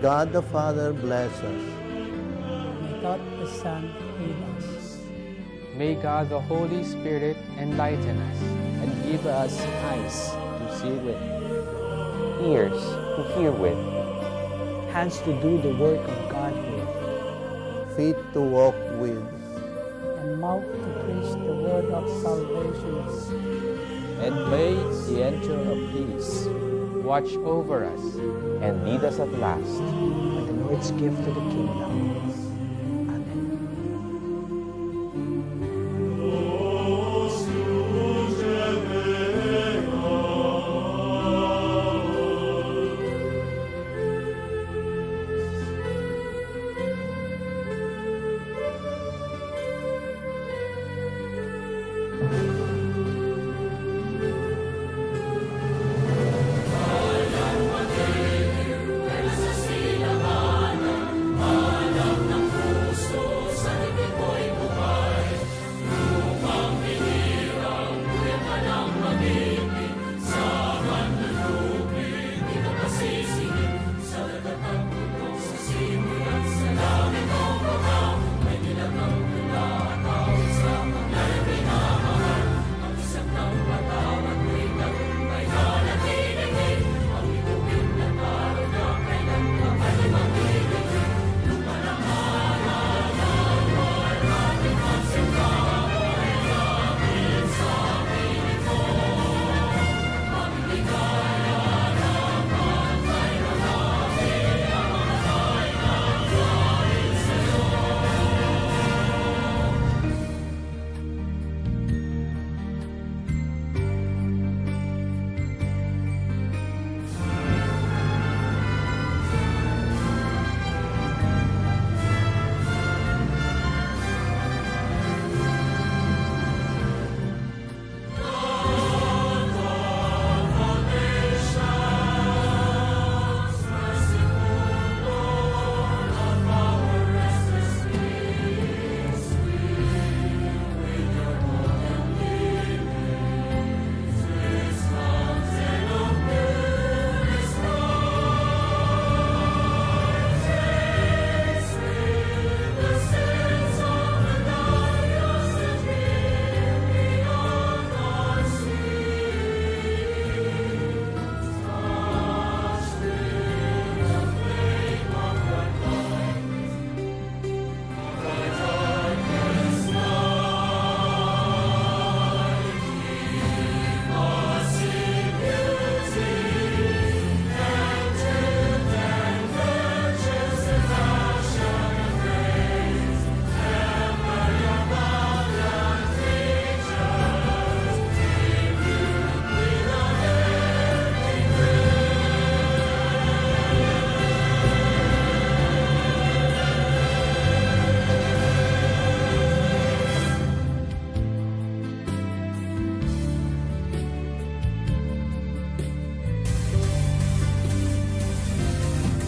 God the Father bless us. May God the Son heal us. May God the Holy Spirit enlighten us and give us eyes to see with, ears to hear with, hands to do the work of God with, Feet to walk with, and mouth to preach the word of salvation. and may the angel of peace watch over us and lead us at last by the Lord's gift to the kingdom. Amen.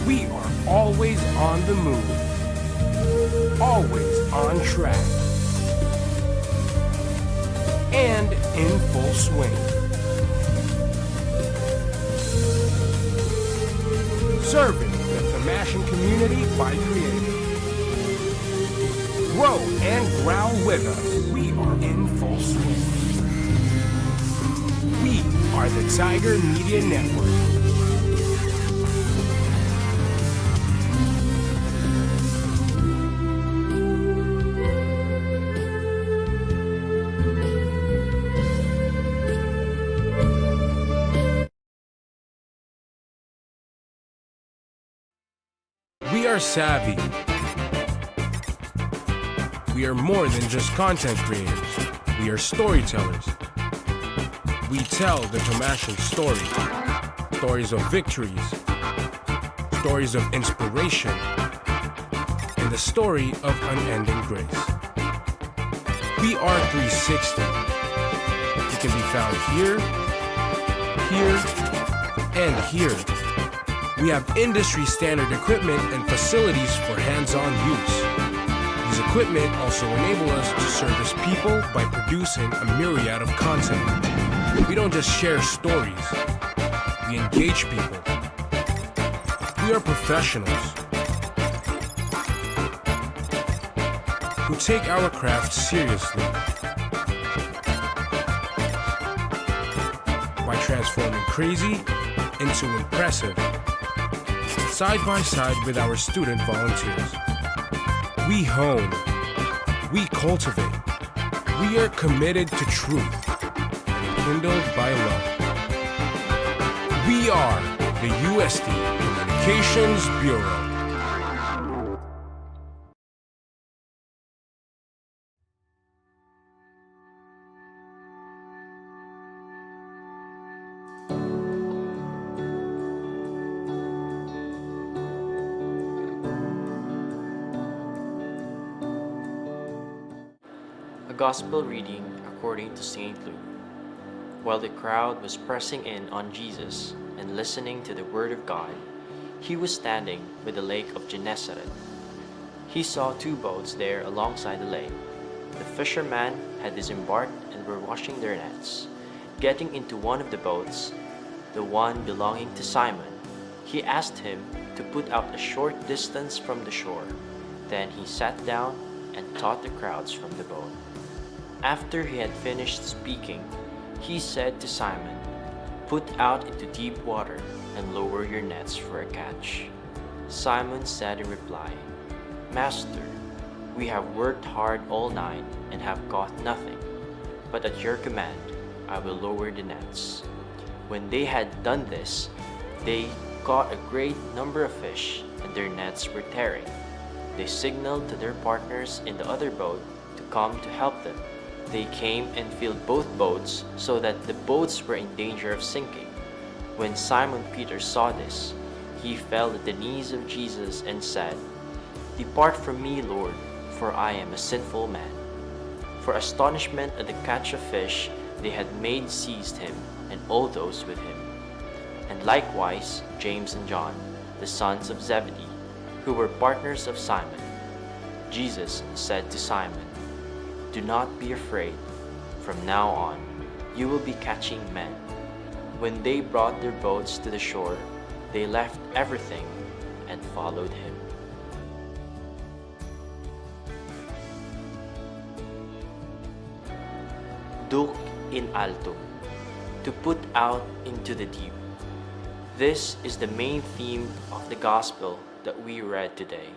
We are always on the move, always on track, and in full swing. Serving the Thamashan community by creating. Grow and growl with us. We are in full swing. We are the Tiger Media Network. We are savvy. We are more than just content creators. We are storytellers. We tell the Thamashan story. Stories of victories. Stories of inspiration. And the story of unending grace. We are 360. It can be found here, and here. We have industry standard equipment and facilities for hands-on use. These equipment also enable us to service people by producing a myriad of content. We don't just share stories, we engage people. We We are professionals who take our craft seriously by transforming crazy into impressive, side by side with our student volunteers. We hone, we cultivate, we are committed to truth and kindled by love. We are the USD Communications Bureau. A Gospel reading according to St. Luke. While the crowd was pressing in on Jesus and listening to the word of God, he was standing by the lake of Gennesaret. He saw two boats there alongside the lake. The fishermen had disembarked and were washing their nets. Getting into one of the boats, the one belonging to Simon, he asked him to put out a short distance from the shore. Then he sat down and taught the crowds from the boat. After he had finished speaking, he said to Simon, "Put out into deep water and lower your nets for a catch." Simon said in reply, "Master, we have worked hard all night and have caught nothing, but at your command I will lower the nets." When they had done this, they caught a great number of fish, and their nets were tearing. They signaled to their partners in the other boat to come to help them. They came and filled both boats so that the boats were in danger of sinking. When Simon Peter saw this, he fell at the knees of Jesus and said, "Depart from me, Lord, for I am a sinful man." For astonishment at the catch of fish they had made seized him and all those with him. And likewise James and John, the sons of Zebedee, who were partners of Simon. Jesus said to Simon, "Do not be afraid. From now on, you will be catching men." When they brought their boats to the shore, they left everything and followed him. Duc in alto, to put out into the deep. This is the main theme of the Gospel that we read today.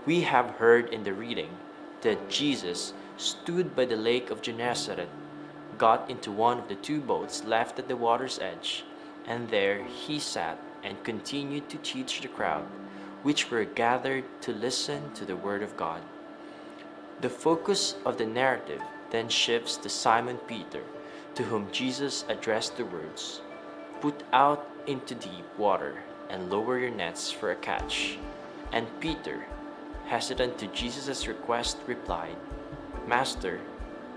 We have heard in the reading that Jesus stood by the lake of Gennesaret, got into one of the two boats left at the water's edge, and there he sat and continued to teach the crowd, which were gathered to listen to the word of God. The focus of the narrative then shifts to Simon Peter, to whom Jesus addressed the words, "Put out into deep water and lower your nets for a catch." And Peter, hesitant to Jesus' request, replied, "Master,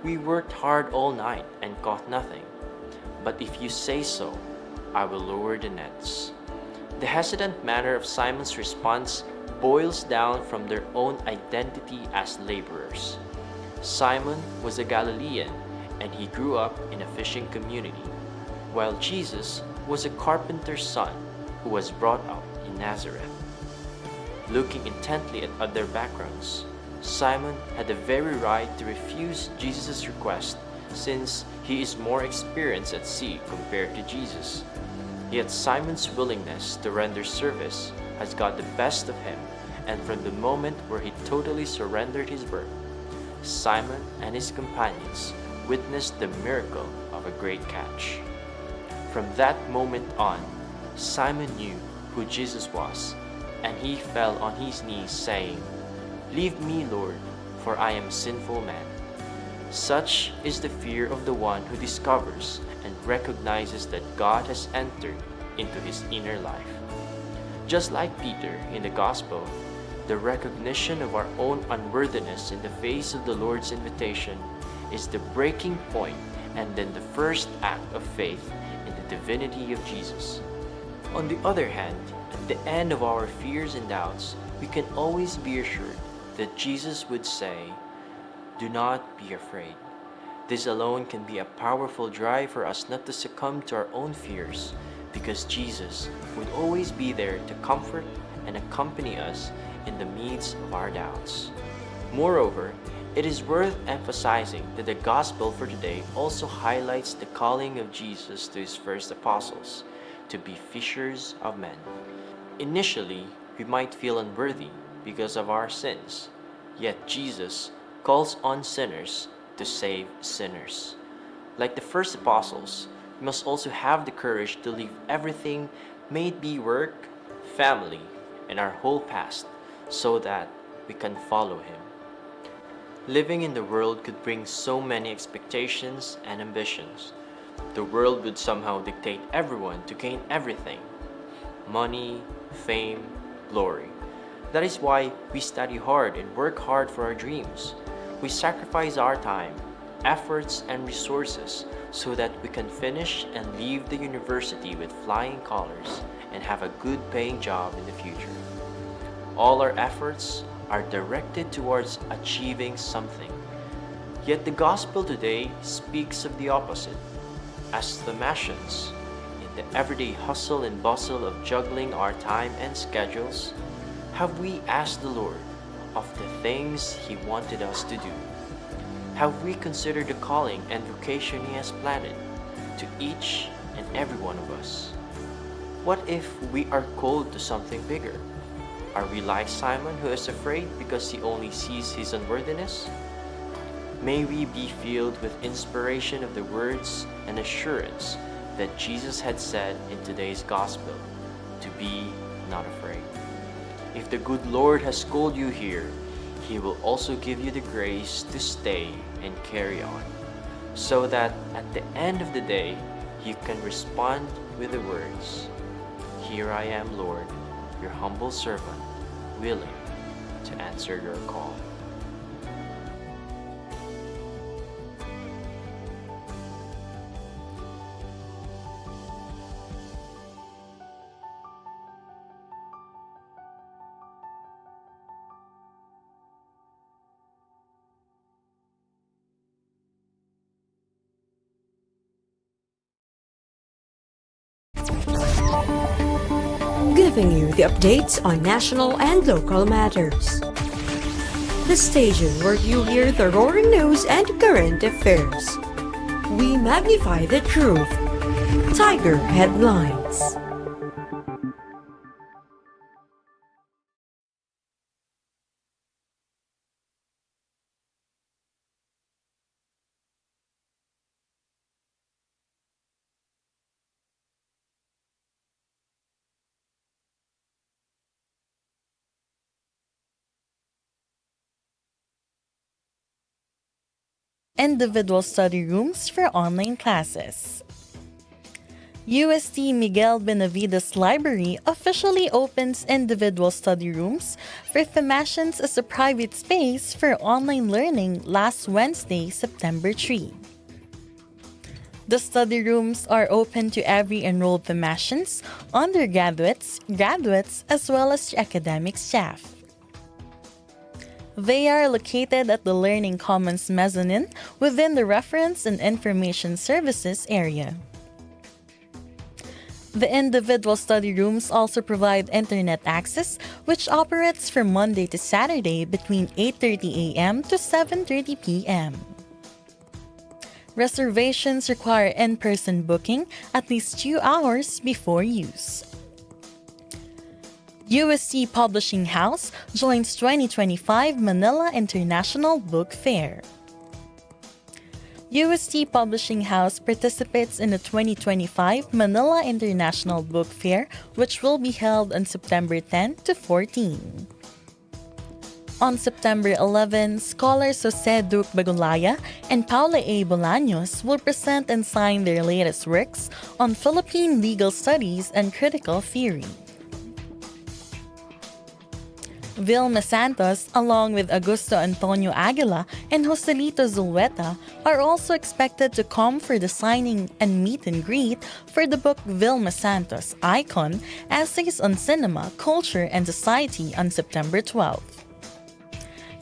we worked hard all night and caught nothing, but if you say so, I will lower the nets." The hesitant manner of Simon's response boils down from their own identity as laborers. Simon was a Galilean, and he grew up in a fishing community, while Jesus was a carpenter's son who was brought up in Nazareth. Looking intently at other backgrounds, Simon had the very right to refuse Jesus' request, since he is more experienced at sea compared to Jesus. Yet Simon's willingness to render service has got the best of him, and from the moment where he totally surrendered his work, Simon and his companions witnessed the miracle of a great catch. From that moment on, Simon knew who Jesus was, and he fell on his knees saying, "Leave me, Lord, for I am a sinful man." Such is the fear of the one who discovers and recognizes that God has entered into his inner life. Just like Peter in the Gospel, the recognition of our own unworthiness in the face of the Lord's invitation is the breaking point and then the first act of faith in the divinity of Jesus. On the other hand, at the end of our fears and doubts, we can always be assured that Jesus would say, "Do not be afraid." This alone can be a powerful drive for us not to succumb to our own fears, because Jesus would always be there to comfort and accompany us in the midst of our doubts. Moreover, it is worth emphasizing that the gospel for today also highlights the calling of Jesus to his first apostles to be fishers of men. Initially, we might feel unworthy because of our sins, yet Jesus calls on sinners to save sinners. Like the first apostles, we must also have the courage to leave everything, may it be work, family, and our whole past, so that we can follow him. Living in the world could bring so many expectations and ambitions. The world would somehow dictate everyone to gain everything: money, fame, glory. That is why we study hard and work hard for our dreams. We sacrifice our time, efforts, and resources so that we can finish and leave the university with flying colors and have a good paying job in the future. All our efforts are directed towards achieving something. Yet the gospel today speaks of the opposite. As Thomasians, in the everyday hustle and bustle of juggling our time and schedules, have we asked the Lord of the things He wanted us to do? Have we considered the calling and vocation He has planted to each and every one of us? What if we are called to something bigger? Are we like Simon, who is afraid because he only sees his unworthiness? May we be filled with inspiration of the words and assurance that Jesus had said in today's gospel, to be not afraid. If the good Lord has called you here, He will also give you the grace to stay and carry on, so that at the end of the day, you can respond with the words, "Here I am, Lord, your humble servant, willing to answer your call." Giving you the updates on national and local matters. The station where you hear the roaring news and current affairs. We magnify the truth. Tiger Headlines. Individual study rooms for online classes. UST Miguel Benavides Library officially opens individual study rooms for Thomasians as a private space for online learning last Wednesday, September 3. The study rooms are open to every enrolled Thomasians, undergraduates, graduates, as well as academic staff. They are located at the Learning Commons mezzanine within the Reference and Information Services area. The individual study rooms also provide internet access, which operates from Monday to Saturday between 8:30 a.m. to 7:30 p.m. Reservations require in-person booking at least 2 hours before use. UST Publishing House joins 2025 Manila International Book Fair. UST Publishing House participates in the 2025 Manila International Book Fair, which will be held on September 10 to 14. On September 11, scholars Jose Duque Bagulaya and Paula A. Bolaños will present and sign their latest works on Philippine legal studies and critical theory. Vilma Santos, along with Augusto Antonio Aguila and Joselito Zulueta, are also expected to come for the signing and meet and greet for the book Vilma Santos, Icon, Essays on Cinema, Culture, and Society on September 12th.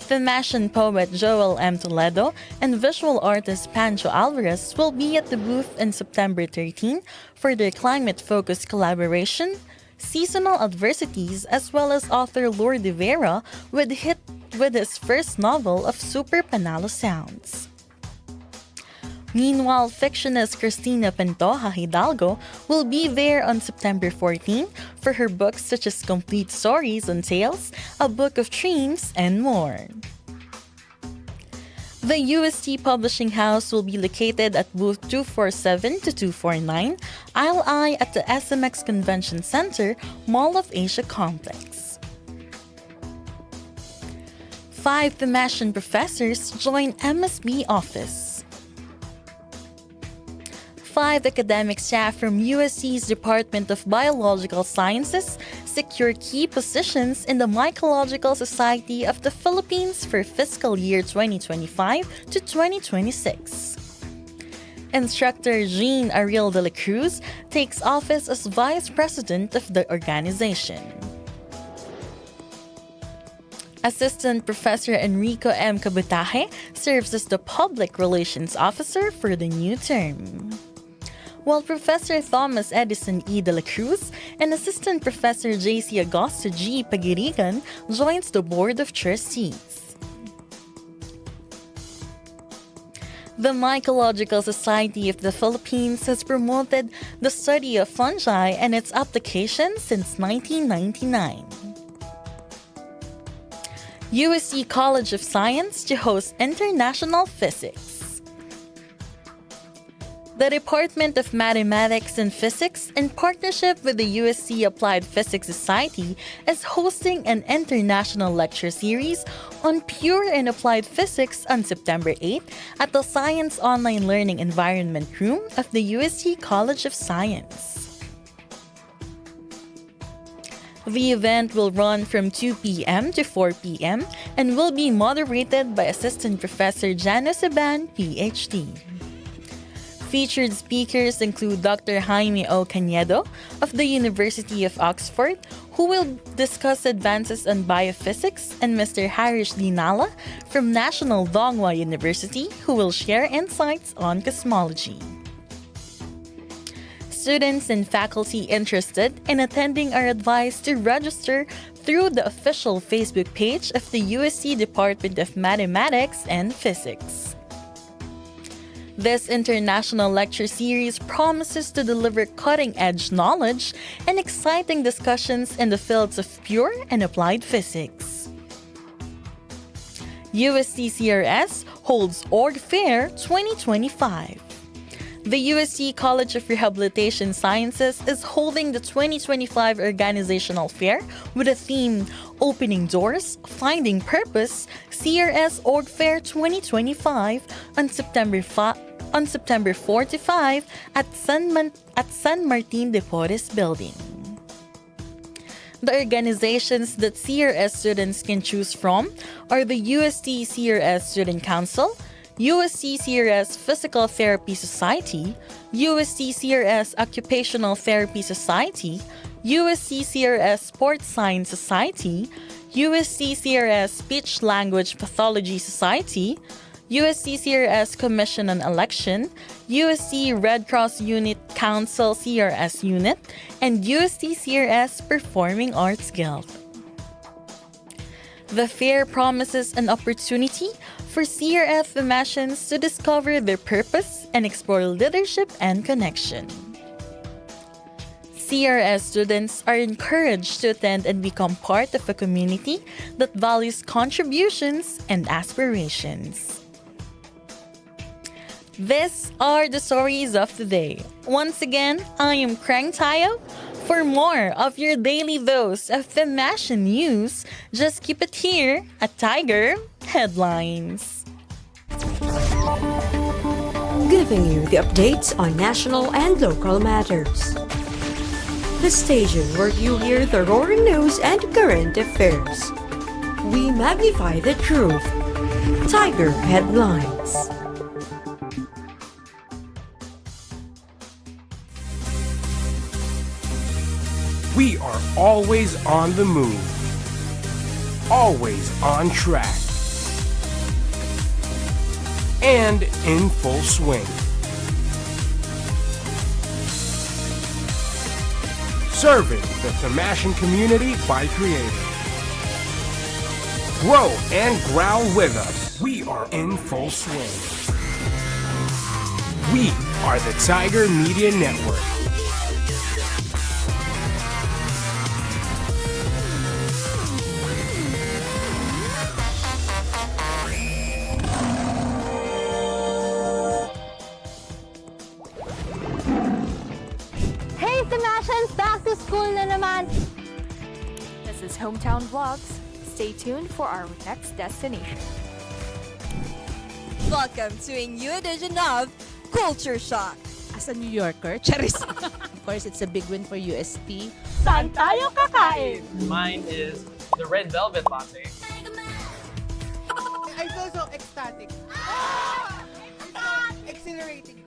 Fashion poet Joel M. Toledo and visual artist Pancho Alvarez will be at the booth on September 13 for their climate-focused collaboration, Seasonal Adversities, as well as author Lourdes Vera with his first novel of Super Panalo Sounds. Meanwhile, fictionist Cristina Pantoja Hidalgo will be there on September 14 for her books such as Complete Stories and Tales, A Book of Dreams, and more. The UST Publishing House will be located at booth 247 to 249, Aisle I at the SMX Convention Center, Mall of Asia Complex. 5 Fashion professors join MSB office. 5 academic staff from USC's Department of Biological Sciences secure key positions in the Mycological Society of the Philippines for fiscal year 2025 to 2026. Instructor Jean Ariel de la Cruz takes office as Vice President of the organization. Assistant Professor Enrico M. Cabutaje serves as the Public Relations Officer for the new term, while Professor Thomas Edison E. de la Cruz and Assistant Professor J.C. Augusto G. Pagirigan joins the Board of Trustees. The Mycological Society of the Philippines has promoted the study of fungi and its application since 1999. USC College of Science to host International Physics. The Department of Mathematics and Physics, in partnership with the USC Applied Physics Society, is hosting an international lecture series on pure and applied physics on September 8 at the Science Online Learning Environment Room of the USC College of Science. The event will run from 2 p.m. to 4 p.m. and will be moderated by Assistant Professor Jano Saban, PhD. Featured speakers include Dr. Jaime O. Cañedo of the University of Oxford, who will discuss advances in biophysics, and Mr. Harish Dinala from National Donghua University, who will share insights on cosmology. Students and faculty interested in attending are advised to register through the official Facebook page of the USC Department of Mathematics and Physics. This international lecture series promises to deliver cutting-edge knowledge and exciting discussions in the fields of pure and applied physics. USC CRS holds Org Fair 2025. The USC College of Rehabilitation Sciences is holding the 2025 Organizational Fair with a theme Opening Doors, Finding Purpose, CRS Org Fair 2025 on September 4 to 5 at San Martin de Porres Building. The organizations that CRS students can choose from are the UST CRS Student Council, USC CRS Physical Therapy Society, USC CRS Occupational Therapy Society, USC CRS Sports Science Society, USC CRS Speech Language Pathology Society, USC CRS Commission on Election, USC Red Cross Unit Council CRS Unit, and USC CRS Performing Arts Guild. The fair promises an opportunity for CRF Thematians to discover their purpose and explore leadership and connection. CRS students are encouraged to attend and become part of a community that values contributions and aspirations. These are the stories of the day. Once again, I am Krang Tayo. For more of your daily dose of Thematian news, just keep it here at Tiger Headlines. Giving you the updates on national and local matters. The station where you hear the roaring news and current affairs. We magnify the truth. Tiger Headlines. We are always on the move, always on track. and in full swing. Serving the Tamashan community by creating. Grow and growl with us. We are in full swing. We are the Tiger Media Network. Hey, Tamashans! Back to school na naman! This is Hometown Vlogs. Stay tuned for our next destination. Welcome to a new edition of Culture Shock. As a New Yorker, charis. Of course, it's a big win for UST. Saan tayo kakain? Mine is the red velvet latte. I feel so ecstatic. Exhilarating.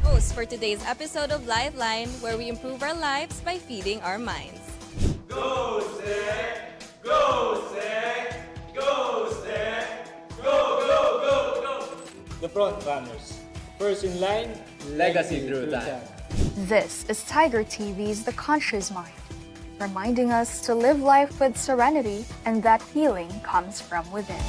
Host for today's episode of Lifeline, where we improve our lives by feeding our minds. Go, Zach! Go, Zach! Go, Zach! Go, go, go, go! The front runners. First in line, legacy through time. This is Tiger TV's The Conscious Mind, reminding us to live life with serenity and that healing comes from within.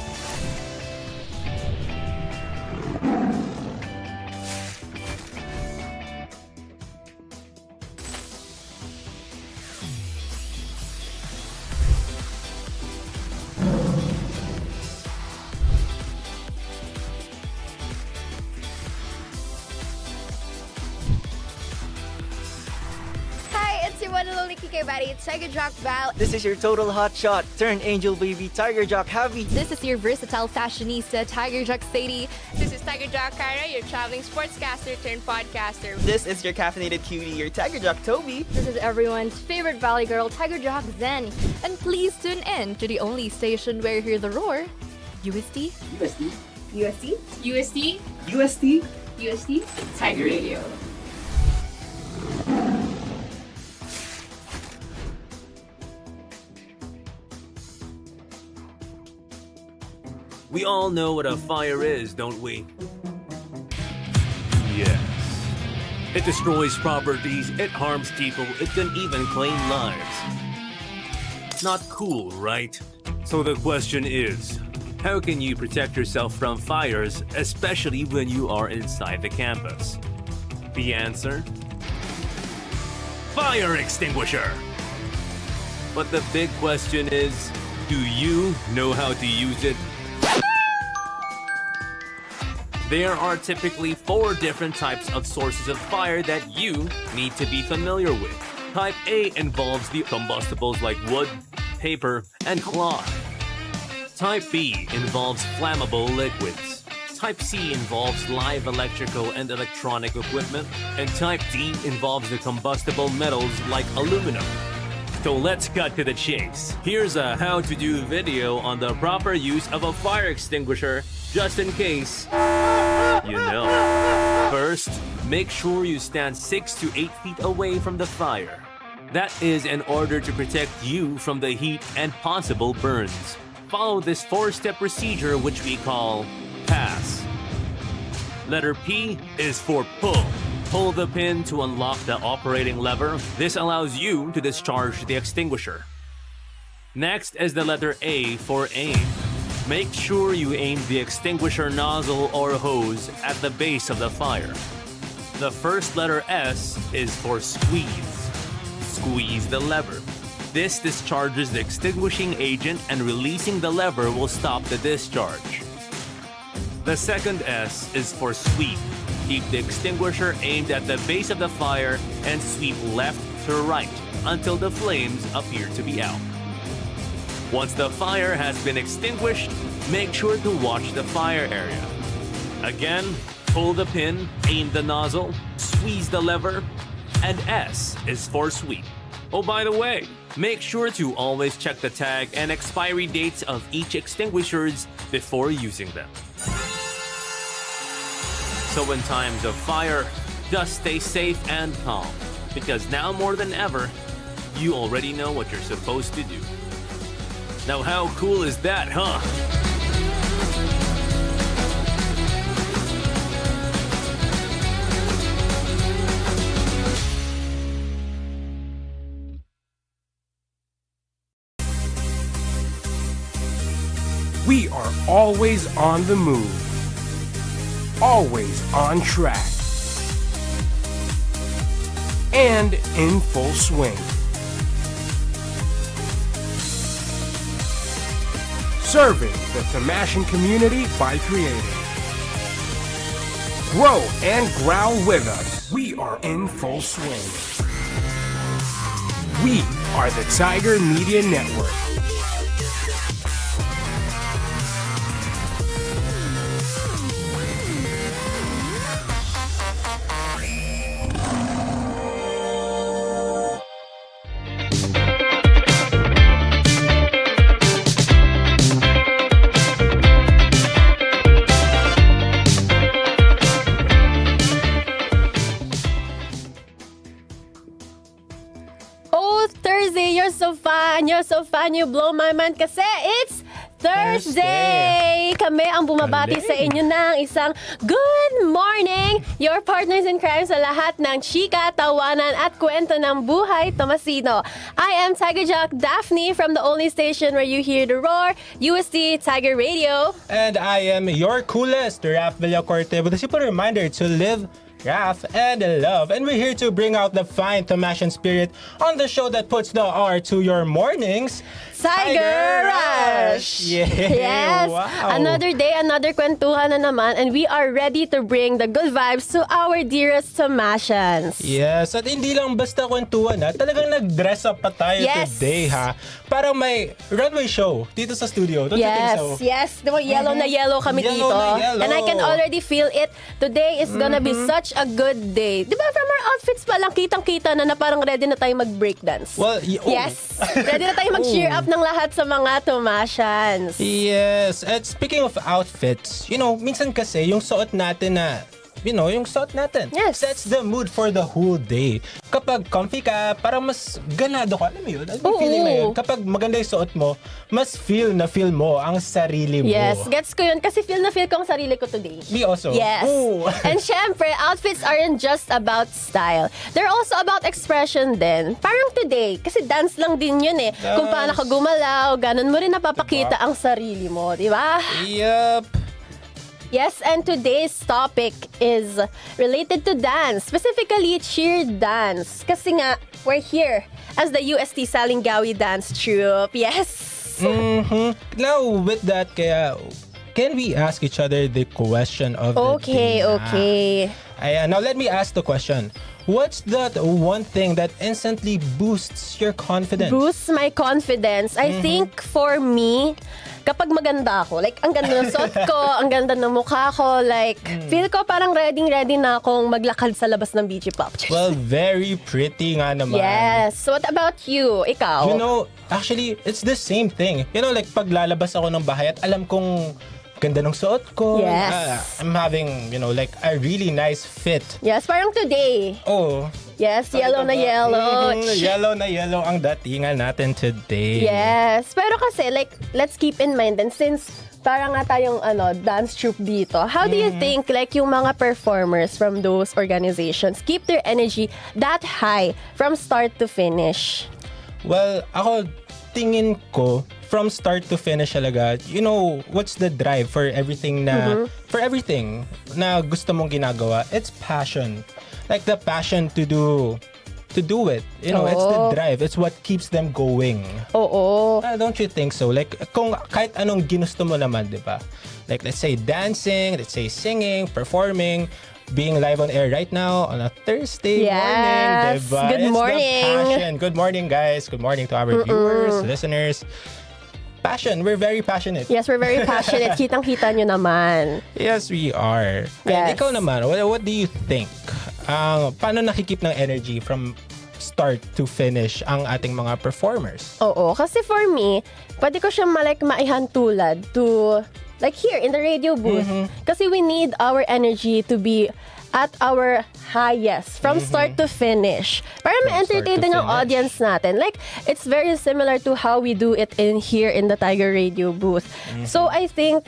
It's Tiger Jock Val. This is your total hotshot, turn angel baby, Tiger Jock Javi. This is your versatile fashionista, Tiger Jock Sadie. This is Tiger Jock Kara, your traveling sportscaster turned podcaster. This is your caffeinated cutie, your Tiger Jock Toby. This is everyone's favorite valley girl, Tiger Jock Zen. And please tune in to the only station where you hear the roar, UST. UST. UST. UST. UST. UST. Tiger Radio. We all know what a fire is, don't we? Yes. It destroys properties, it harms people, it can even claim lives. Not cool, right? So the question is, how can you protect yourself from fires, especially when you are inside the campus? The answer? Fire extinguisher! But the big question is, do you know how to use it? There are typically 4 different types of sources of fire that you need to be familiar with. Type A involves the combustibles like wood, paper, and cloth. Type B involves flammable liquids. Type C involves live electrical and electronic equipment. And Type D involves the combustible metals like aluminum. So let's cut to the chase. Here's a how-to-do video on the proper use of a fire extinguisher, just in case you know. First, make sure you stand 6 to 8 feet away from the fire. That is in order to protect you from the heat and possible burns. Follow this 4-step procedure, which we call PASS. Letter P is for pull. Pull the pin to unlock the operating lever. This allows you to discharge the extinguisher. Next is the letter A for aim. Make sure you aim the extinguisher nozzle or hose at the base of the fire. The first letter S is for squeeze. Squeeze the lever. This discharges the extinguishing agent, and releasing the lever will stop the discharge. The second S is for sweep. Keep the extinguisher aimed at the base of the fire and sweep left to right until the flames appear to be out. Once the fire has been extinguished, make sure to watch the fire area. Again, pull the pin, aim the nozzle, squeeze the lever, and S is for sweep. Oh, by the way, make sure to always check the tag and expiry dates of each extinguishers before using them. So in times of fire, just stay safe and calm, because now more than ever, you already know what you're supposed to do. Now how cool is that, huh? We are always on the move, always on track, and in full swing. Serving the Tamashan community by creating. Grow and growl with us. We are in full swing. We are the Tiger Media Network. You're so fun, you blow my mind kasi it's Thursday! Kami ang bumabati sa inyo ng isang good morning! Your partners in crime sa lahat ng chika, tawanan at kwento ng buhay Tomasino. I am Tiger Jock Daphne from the only station where you hear the roar, UST Tiger Radio. And I am your coolest, Raph Villacorte, with a simple reminder to live, laugh, and love. And we're here to bring out the fine Tamashan spirit on the show that puts the R to your mornings. Tiger Rush! Yeah. Yes! Wow. Another day, another kwentuhan na naman, and we are ready to bring the good vibes to our dearest Tamashans. Yes, at hindi lang basta kwentuhan ha, talagang nag-dress up pa tayo today ha. Parang may runway show dito sa studio. Don't you think so? Yes, diba, yellow na yellow kami Yellow dito. na yellow. And I can already feel it. Today is gonna be such a good day. Diba from our outfits pa lang, kitang-kita na parang ready na tayo mag-breakdance. Well, yes, ready na tayo mag-cheer up ng lahat sa mga Tomashans. Yes, at speaking of outfits, minsan kasi yung suot natin na yung suot natin sets the mood for the whole day. Kapag comfy ka, parang mas ganado ka. Alam mo yun? Alam mo feeling na yun? Kapag maganda yung suot mo, mas feel mo ang sarili mo. Yes, gets ko yun. Kasi feel ko ang sarili ko today. Me also. Yes. And syempre, outfits aren't just about style. They're also about expression din. Parang today, kasi dance lang din yun eh. Dance. Kung paano ka gumalaw, ganun mo rin napapakita ang sarili mo. Di ba? Yup. Yes, and today's topic is related to dance, specifically cheer dance. Kasi nga, we're here as the UST Salingawi Dance Troupe. Yes! Now, with that, can we ask each other the question of the day? Okay. Now, let me ask the question. What's that one thing that instantly boosts your confidence? Boosts my confidence? I think for me, kapag maganda ako, like, ang ganda ng suot ko, ang ganda ng mukha ko, like, feel ko parang ready na akong maglakad sa labas ng BG Pop. Well, very pretty nga naman. Yes. So, what about you? Ikaw? Actually, it's the same thing. Like, pag lalabas ako ng bahay at alam kong ganda ng suot ko. Yes. I'm having, like, a really nice fit. Yes, parang today. Oh. Yes, yellow na yellow. Yellow na yellow ang datingan natin today. Yes. Pero kasi, like, let's keep in mind, and since parang nga tayong dance troupe dito, how do you think, like, yung mga performers from those organizations keep their energy that high from start to finish? Well, ako, tingin ko, from start to finish talaga, what's the drive for everything na gusto mong ginagawa? It's passion. Like the passion to do it. It's the drive. It's what keeps them going. Oo. Don't you think so? Like, kung kahit anong ginusto mo naman, di ba? Like, let's say dancing, let's say singing, performing, being live on air right now on a Thursday morning, diba? Good morning. It's the passion. Good morning, guys. Good morning to our viewers, listeners. Passion. We're very passionate. Yes, we're very passionate. Kitang-kita nyo naman. Yes, we are. Yes. And ikaw naman, what do you think? Paano nakikip ng energy from start to finish ang ating mga performers? Oo, kasi for me, pwede ko siya maihantulad to, like here in the radio booth. Kasi we need our energy to be at our highest from start to finish. Para ma-entertain din yung audience natin. Like, it's very similar to how we do it in here in the Tiger Radio booth. So, I think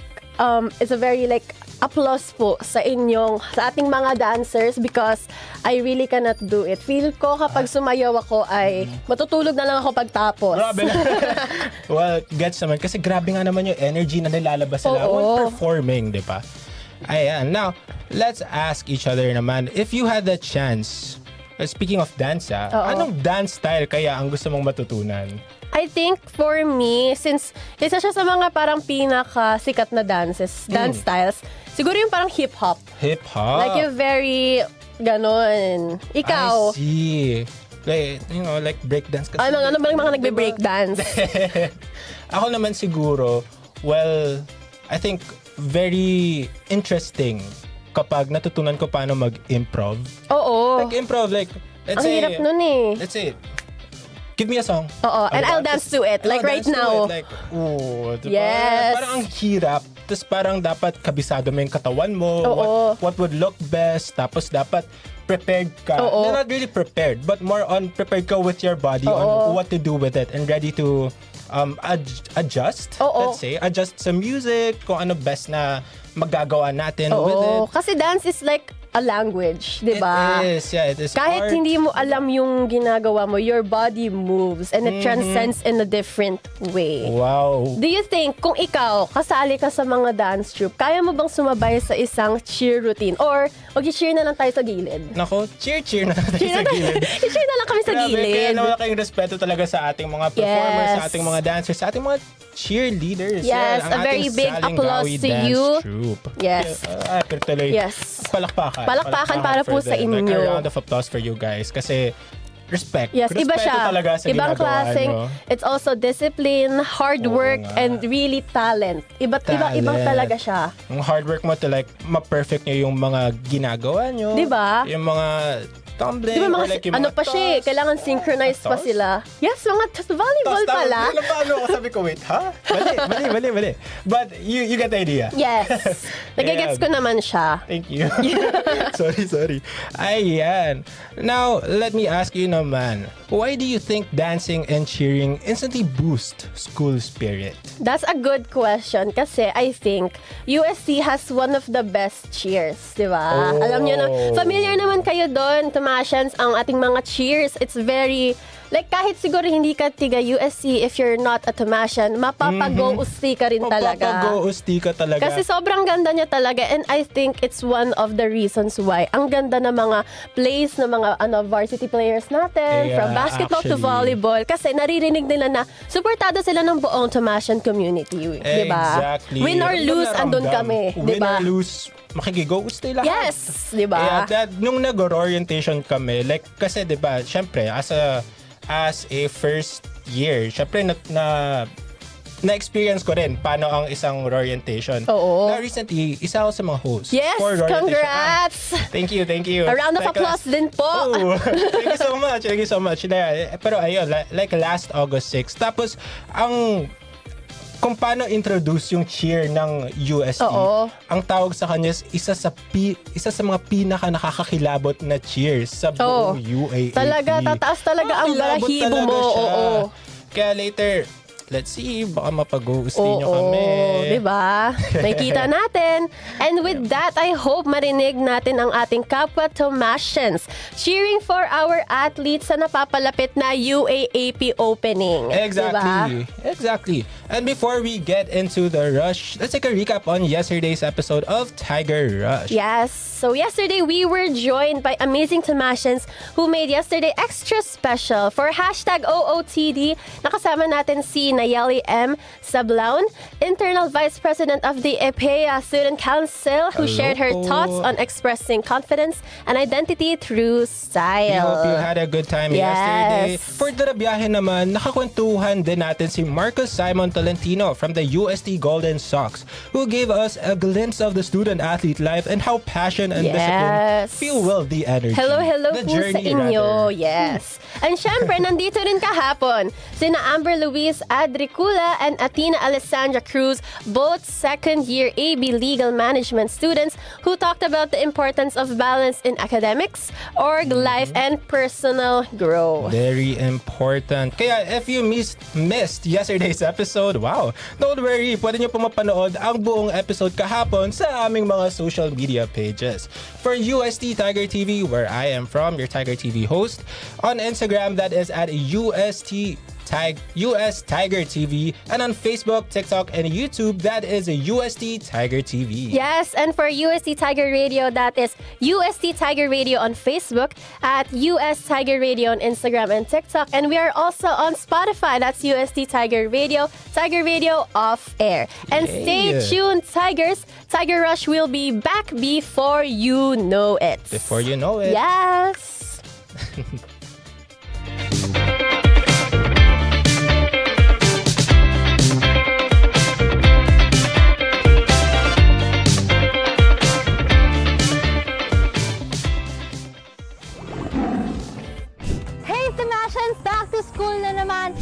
it's a very like applause po sa ating mga dancers because I really cannot do it. Feel ko kapag sumayaw ako ay matutulog na lang ako pagtapos. Grabe na. Well, gets naman. Kasi grabe nga naman yung energy na nilalabas sila when performing, di ba? Ayan. Now, let's ask each other naman, if you had the chance, speaking of dance, anong dance style kaya ang gusto mong matutunan? I think for me, since isa siya sa mga parang pinaka-sikat na dance styles, siguro yung parang hip-hop. Hip-hop? Like yung very ganon. Ikaw? I see. Like, you know, like breakdance kasi. Ano ba yung mga nagbe-breakdance? Ako naman siguro, well, I think very interesting kapag natutunan ko paano mag-improv. Oo. Like improv, like, let's Ang say, hirap nun eh. Let's say, give me a song. Oo, and I'll dance to it. Like right now. Like, oh, diba? Yes. Parang ang hirap. Tapos parang dapat kabisado mo yung katawan mo. What would look best. Tapos dapat prepared ka. Oo. Not really prepared, but more on prepared ka with your body on what to do with it and ready to adjust. Let's say, adjust sa music, kung ano best na magagawa natin with it. Kasi dance is like a language, di ba? It is, yeah, it is. Kahit art. hindi mo alam yung ginagawa mo, your body moves and it transcends in a different way. Wow. Do you think, kung ikaw, kasali ka sa mga dance troupe, kaya mo bang sumabay sa isang cheer routine? Or, mag-cheer na lang tayo sa gilid? Nako, cheer na tayo sa gilid. I-cheer na lang kami sa gilid. Kaya naman kayong respeto talaga sa ating mga performers, sa ating mga dancers, sa ating mga cheerleaders. Yes, a very big applause to you. Troupe. Yes. Yes. Palakpakan. Palakpakan para po sa inyo. Like a round of applause for you guys. Kasi respect. Yes, iba Respeto siya. talaga sa Ibang ginagawa klaseng, nyo. it's also discipline, hard work, and really talent. Ibang talaga siya. Yung hard work mo to like, ma-perfect nyo yung mga ginagawa nyo. Diba? Yung mga tumbling, diba, or like yung ano mga pa siya eh, kailangan synchronize pa sila. Yes, mga volleyball pala. Paano ako sabi ko, wait, ha? Mali. But you get the idea. Yes. Nagigets ko naman siya. Thank you. Sorry. Ayan. Now, let me ask you naman, why do you think dancing and cheering instantly boost school spirit? That's a good question kasi I think USC has one of the best cheers, di ba? Alam niyo na, familiar naman kayo doon, Tomasians, ang ating mga cheers. It's very, like kahit siguro hindi ka tiga USC, if you're not a Tomasian, mapapag-go-usti ka rin talaga. Mapapag-go-usti ka talaga. Kasi sobrang ganda niya talaga and I think it's one of the reasons why. Ang ganda ng mga plays ng mga varsity players natin, from basketball to volleyball. Kasi naririnig nila na supportado sila ng buong Tomasian community. Diba? Exactly. Win or lose, andun kami. Win diba? or lose, makikigo-stay lahat. Yes! Diba? At nung nag-orientation kami, like, kasi diba, syempre, as a first year, syempre na-experience ko rin paano ang isang orientation. Oo. Na recently, isa ako sa mga hosts. Yes! Congrats! Thank you. A round of applause din po. Oh, thank you so much. Pero ayun, like last August 6. Tapos, kung paano introduce yung cheer ng UST, ang tawag sa kanya is isa sa mga pinaka nakakakilabot na cheers sa buong UAAP. Talaga, tataas talaga ang balahibo mo. Kaya later, let's see, baka mapag-gusti nyo kami. Diba? Nakikita natin. And with that, I hope marinig natin ang ating kapwa Tomasians cheering for our athletes sa napapalapit na UAAP opening. Exactly. Diba? Exactly. And before we get into the rush, let's take a recap on yesterday's episode of Tiger Rush. Yes. So yesterday, we were joined by amazing Tomasians who made yesterday extra special. For #OOTD, nakasama natin si Nayeli M. Sablaun, Internal Vice President of the EPEA Student Council, who shared her thoughts on expressing confidence and identity through style. We hope you had a good time yesterday. For Darabiyahe naman, nakakwentuhan din natin si Marcus Simon Tolentino from the UST Golden Sox, who gave us a glimpse of the student-athlete life and how passion and discipline fuel the energy. Hello the po sa inyo. Yes. And syempre, nandito rin kahapon sina Amber Luis Adricula and Athena Alessandra Cruz, both second-year AB Legal Management students who talked about the importance of balance in academics, org life, and personal growth. Very important. Kaya if you missed yesterday's episode, wow, don't worry. Pwede nyo po mapanood ang buong episode kahapon sa aming mga social media pages. For UST Tiger TV, where I am from, your Tiger TV host. On Instagram, that is at US Tiger TV, and on Facebook, TikTok, and YouTube, that is a UST Tiger TV. Yes, and for UST Tiger Radio, that is UST Tiger Radio on Facebook, at US Tiger Radio on Instagram and TikTok, and we are also on Spotify. That's UST Tiger Radio off air. And stay tuned, Tigers. Tiger Rush will be back before you know it. Before you know it. Yes. Back to school na naman!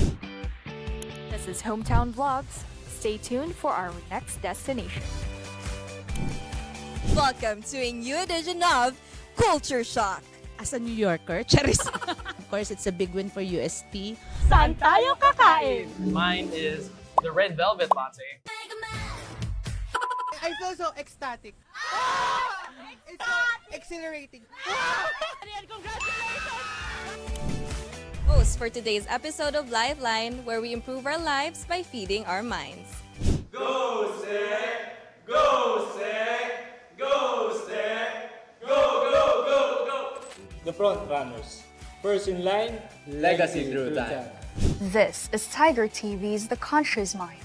This is Hometown Vlogs. Stay tuned for our next destination. Welcome to a new edition of Culture Shock. As a New Yorker, charis. Of course, it's a big win for UST. Saan tayo kakain? Mine is the red velvet latte. I feel so ecstatic. It's so exhilarating. Congratulations! Host for today's episode of Lifeline, where we improve our lives by feeding our minds. Go, Seg! Go, Seg! Go, Seg! Go, go, go, go! The front runners. First in line, legacy through time. This is Tiger TV's The Conscious Mind,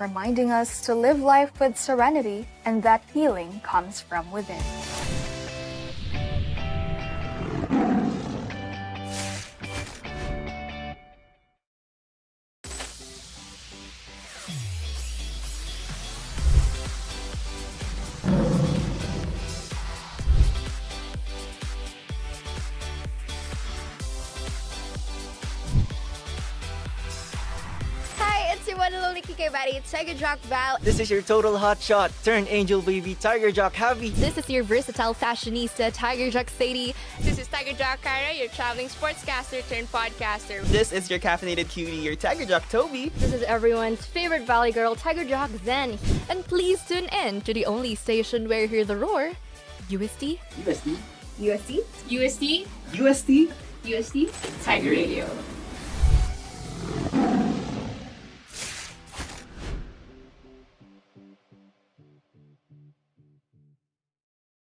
reminding us to live life with serenity and that healing comes from within. Tiger Jock Val. This is your total hotshot, turned angel baby, Tiger Jock Heavy. This is your versatile fashionista, Tiger Jock Sadie. This is Tiger Jock Cara, your traveling sportscaster turned podcaster. This is your caffeinated cutie, your Tiger Jock Toby. This is everyone's favorite valley girl, Tiger Jock Zen. And please tune in to the only station where you hear the roar, UST. UST. UST. UST. UST. UST. Tiger Radio.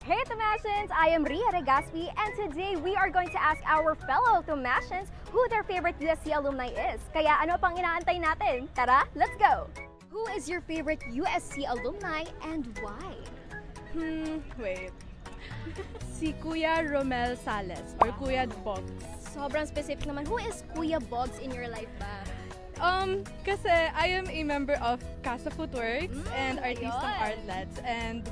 Hey Tomashans! I am Ria Regaspi, and today we are going to ask our fellow Tomashans who their favorite UST alumni is. Kaya ano pang inaantay natin? Tara, let's go! Who is your favorite UST alumni and why? Wait. Si Kuya Romel Sales or Kuya Boggs. Sobrang specific naman. Who is Kuya Boggs in your life ba? Kasi I am a member of Casa Footworks and Artistang Artlets, and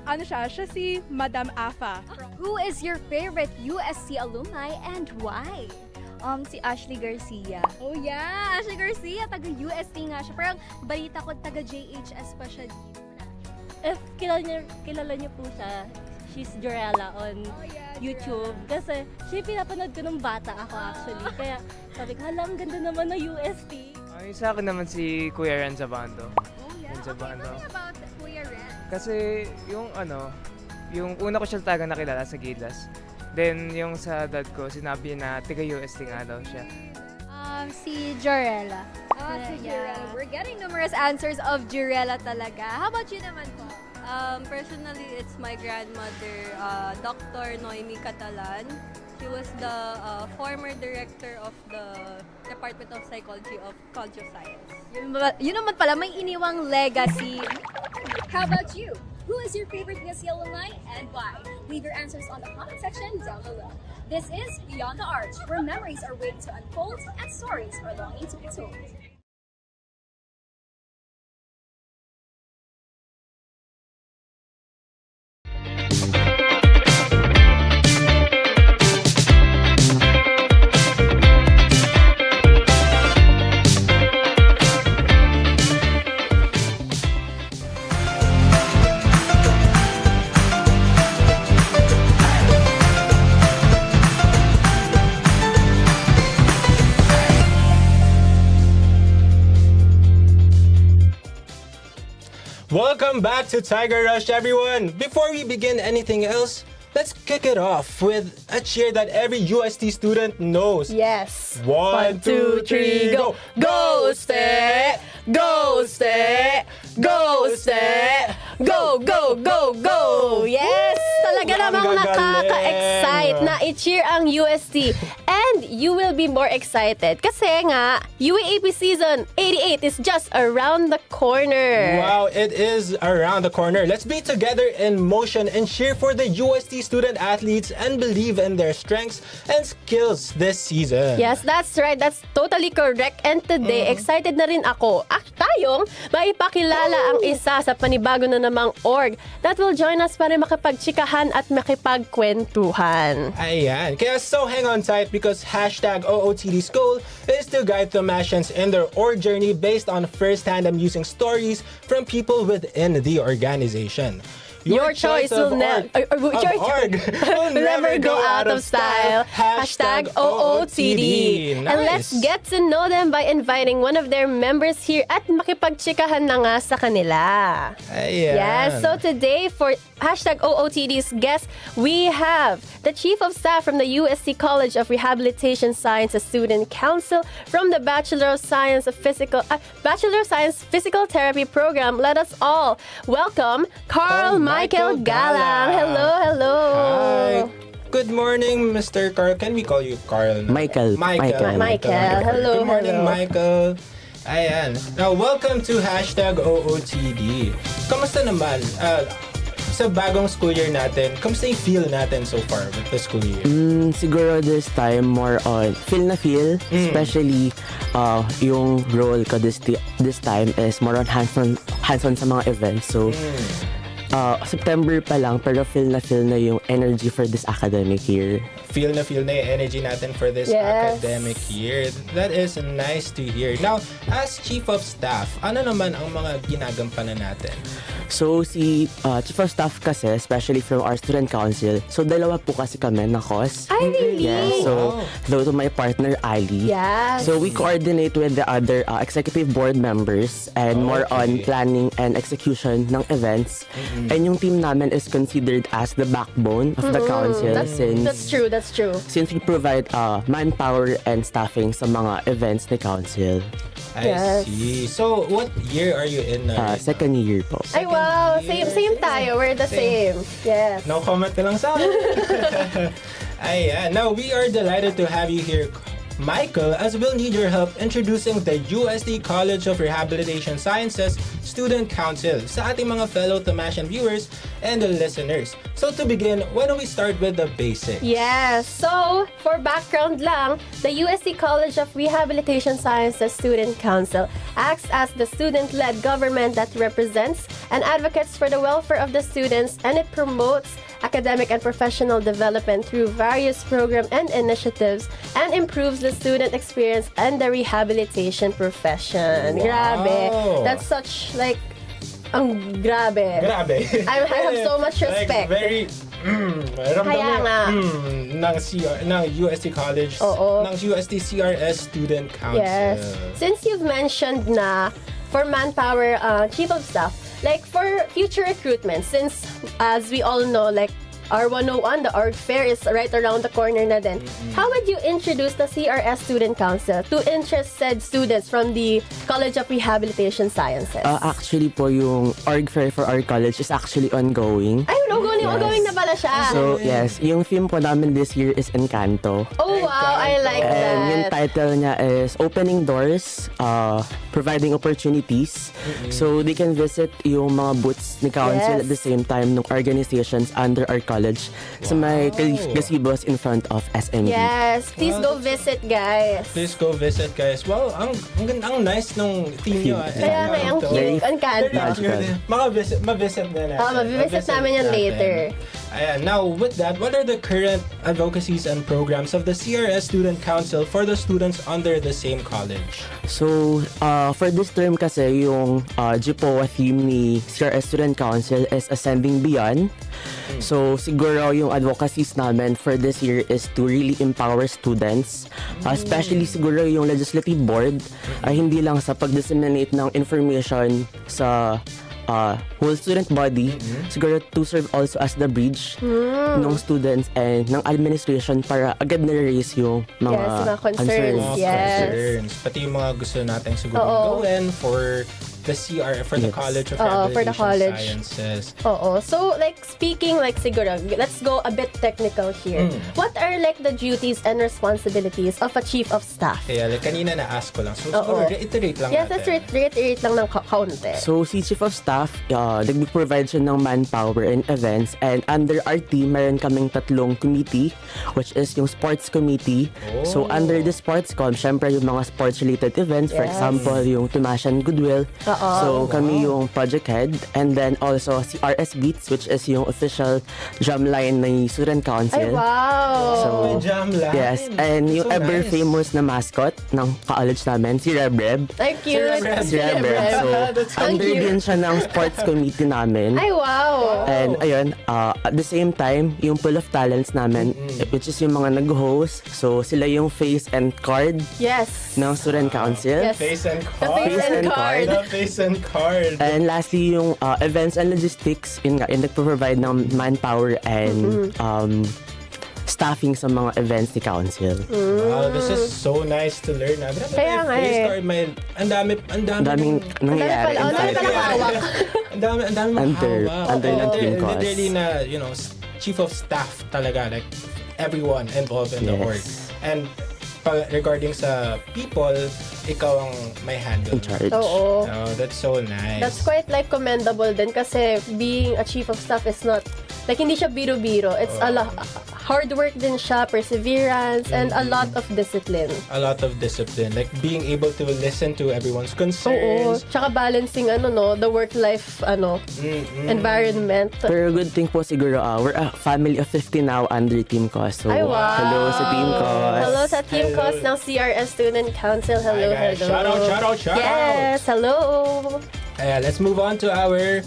siya si Madam Afa. Who is your favorite UST alumni and why? Si Ashley Garcia. Oh yeah, Ashley Garcia, taga UST nga siya. Parang balita ko taga JHS pa siya dito. If kilala niyo po siya, she's Jorella on YouTube. Kasi siya pinapanood ko nung bata ako actually. Kaya sabi ko, hala, ang ganda naman ng UST. Sa akin naman si Kuya Ren Zabando. Oh yeah, okay, tell me about Kuya Ren. Kasi yung una ko siya talaga nakilala sa Gilas. Then yung sa dad ko, sinabi na tiga-UST nga daw siya. Si Jorella. Si Jorella. We're getting numerous answers of Jorella talaga. How about you naman po? Personally, it's my grandmother, Dr. Noemi Catalan. She was the former director of the Department of Psychology of Culture Science. Yun naman pala, may iniwang legacy. How about you? Who is your favorite UST alumni and why? Leave your answers on the comment section down below. This is Beyond the Arch, where memories are waiting to unfold and stories are longing to be told. Welcome back to Tiger Rush, everyone. Before we begin anything else, let's kick it off with a cheer that every UST student knows. Yes. 1, 2, 3, go! Go, Ste! Go, Ste! Go, Ste! Go, go, go, go! Yes! Talaga namang nakaka-excite na i-cheer ang UST. And you will be more excited kasi nga, UAAP season 88 is just around the corner. Wow, it is around the corner. Let's be together in motion and cheer for the UST student athletes and believe in their strengths and skills this season. Yes, that's right. That's totally correct. And today, excited na rin ako. Tayong maipakilala ang isa sa panibago na namang org that will join us para makipagtsikahan at makipagkwentuhan. Ayan. Kaya so hang on tight because #OOTD's goal is to guide Thomasians in their org journey based on first-hand amusing stories from people within the organization. Your choice will never go out of style. #OOTD. Nice. And let's get to know them by inviting one of their members here at makipagtsikahan na nga sa kanila. Ayan. Yes, so today for #OOTD's guest, we have the Chief of Staff from the UST College of Rehabilitation Sciences Student Council from the Bachelor of Science Physical Therapy program. Let us all welcome Carl Michael Galang. Hello, hello. Hi. Good morning, Mr. Carl. Can we call you Carl? Michael. Michael. Hello, Good morning, hello. Michael. Ayan. Now, welcome to #OOTD. Kamusta naman? Sa bagong school year natin, kamusta yung feel natin so far with the school year? Siguro this time more on feel, especially yung role ko this time is more on hands-on sa mga events. So September pa lang pero feel na yung energy for this academic year. Feel na yung energy natin for this academic year. That is nice to hear. Now, as Chief of Staff, ano naman ang mga ginagampanan natin? So, si Chief of Staff kasi, especially from our student council, so dalawa po kasi kami na cause. Ay, really? Yeah, so, though to my partner, Ali. Yes. So, we coordinate with the other executive board members and more on planning and execution ng events. And yung team namin is considered as the backbone of the council That's true. since we provide manpower and staffing sa mga events ni council. I see. So, what year are you in? Second year po. Ay, wow. Same tayo. We're the same. Yes. No comment na lang sa akin. Ayan. Now, we are delighted to have you here, Michael, as we'll need your help introducing the UST College of Rehabilitation Sciences Student Council sa ating mga fellow Thomasian viewers and the listeners. So to begin, why don't we start with the basics? Yes. So, for background lang, the UST College of Rehabilitation Sciences Student Council acts as the student-led government that represents and advocates for the welfare of the students, and it promotes academic and professional development through various programs and initiatives and improves the student experience and the rehabilitation profession. Wow. Grabe. That's such ang grabe. I have so much respect. Very Kaya nga. ng UST College, ng UST CRS Student Council. Yes. Since you've mentioned na for manpower, Chief of Staff, for future recruitment, since as we all know, R101, the org fair is right around the corner na din. How would you introduce the CRS Student Council to interested students from the College of Rehabilitation Sciences? Actually po, yung org fair for our college is actually ongoing. Ay, ongoing na pala siya. So, yes, yung theme po namin this year is Encanto. Oh, wow, I like that. And yung title niya is Opening Doors, Providing Opportunities. So, they can visit yung mga booths ni council at the same time ng organizations under our college sa may gazebos in front of SMB. Yes, please go visit, guys. Please go visit, guys. Wow, ang nice nung theme nyo. Kaya nga, ang cute, Encanto. Ma-visit na natin. Ma-visit namin yan later. Ayan, now with that, what are the current advocacies and programs of the CRS Student Council for the students under the same college? So, for this term kasi, yung GPOA theme ni CRS Student Council is Ascending Beyond. So, siguro yung advocacies namin for this year is to really empower students, especially siguro yung legislative board, hindi lang sa pag-disseminate ng information sa whole student body, siguro to serve also as the bridge ng students and ng administration para agad na-raise yung mga concerns. Concerns. Pati yung mga gusto natin siguro gawin for the for the College of Rehabilitation Sciences. So, like, speaking, like, siguro, let's go a bit technical here. What are, like, the duties and responsibilities of a chief of staff? Kaya, like, kanina na-ask ko lang. So, siguro, reiterate lang natin. Yes, let's reiterate lang ng kaunti. So, si chief of staff, nag-provide siya ng manpower and events. And under our team, mayroon kaming 3 committee, which is yung sports committee. So, under the sports com, syempre yung mga sports-related events. For example, yung Tumashan Goodwill. So, kami yung project head. And then also, si RS Beats, which is yung official drum line ng Student Council. Ay, wow! So, may drum line. Yes. And yung ever-famous na mascot ng college namin, si Reb. Ay, cute! Si Reb. So, under din siya ng sports committee namin. Ay, wow! And ayun, at the same time, yung pool of talents namin, which is yung mga nag-host. So, sila yung face and card ng Student Council. Yes. Face and card. Face and card. Face and card. And lastly, yung events and logistics, yun nga, yung nagpo-provide ng manpower and staffing sa mga events ni Council. Wow, this is so nice to learn. Kaya nga ang daming nangyayari. Ang dami mahawak. Under ng team cost. Literally na, you know, chief of staff talaga, like everyone involved in the work. And regarding sa people, ikaw ang may handle. In charge. Oh, that's so nice. That's quite like commendable din kasi being a chief of staff is not, like hindi siya biro-biro. It's a lot, hard work din siya, perseverance, and a lot of discipline. A lot of discipline. Like being able to listen to everyone's concerns. Tsaka balancing the work-life environment. Pero good thing po siguro, we're a family of 50 now under Team Cos. So, ay, wow! Hello sa Team Cos. Hello sa Team Cos ng CRS Student Council. Hello, hello. Shout out. Yes, hello. Let's move on to our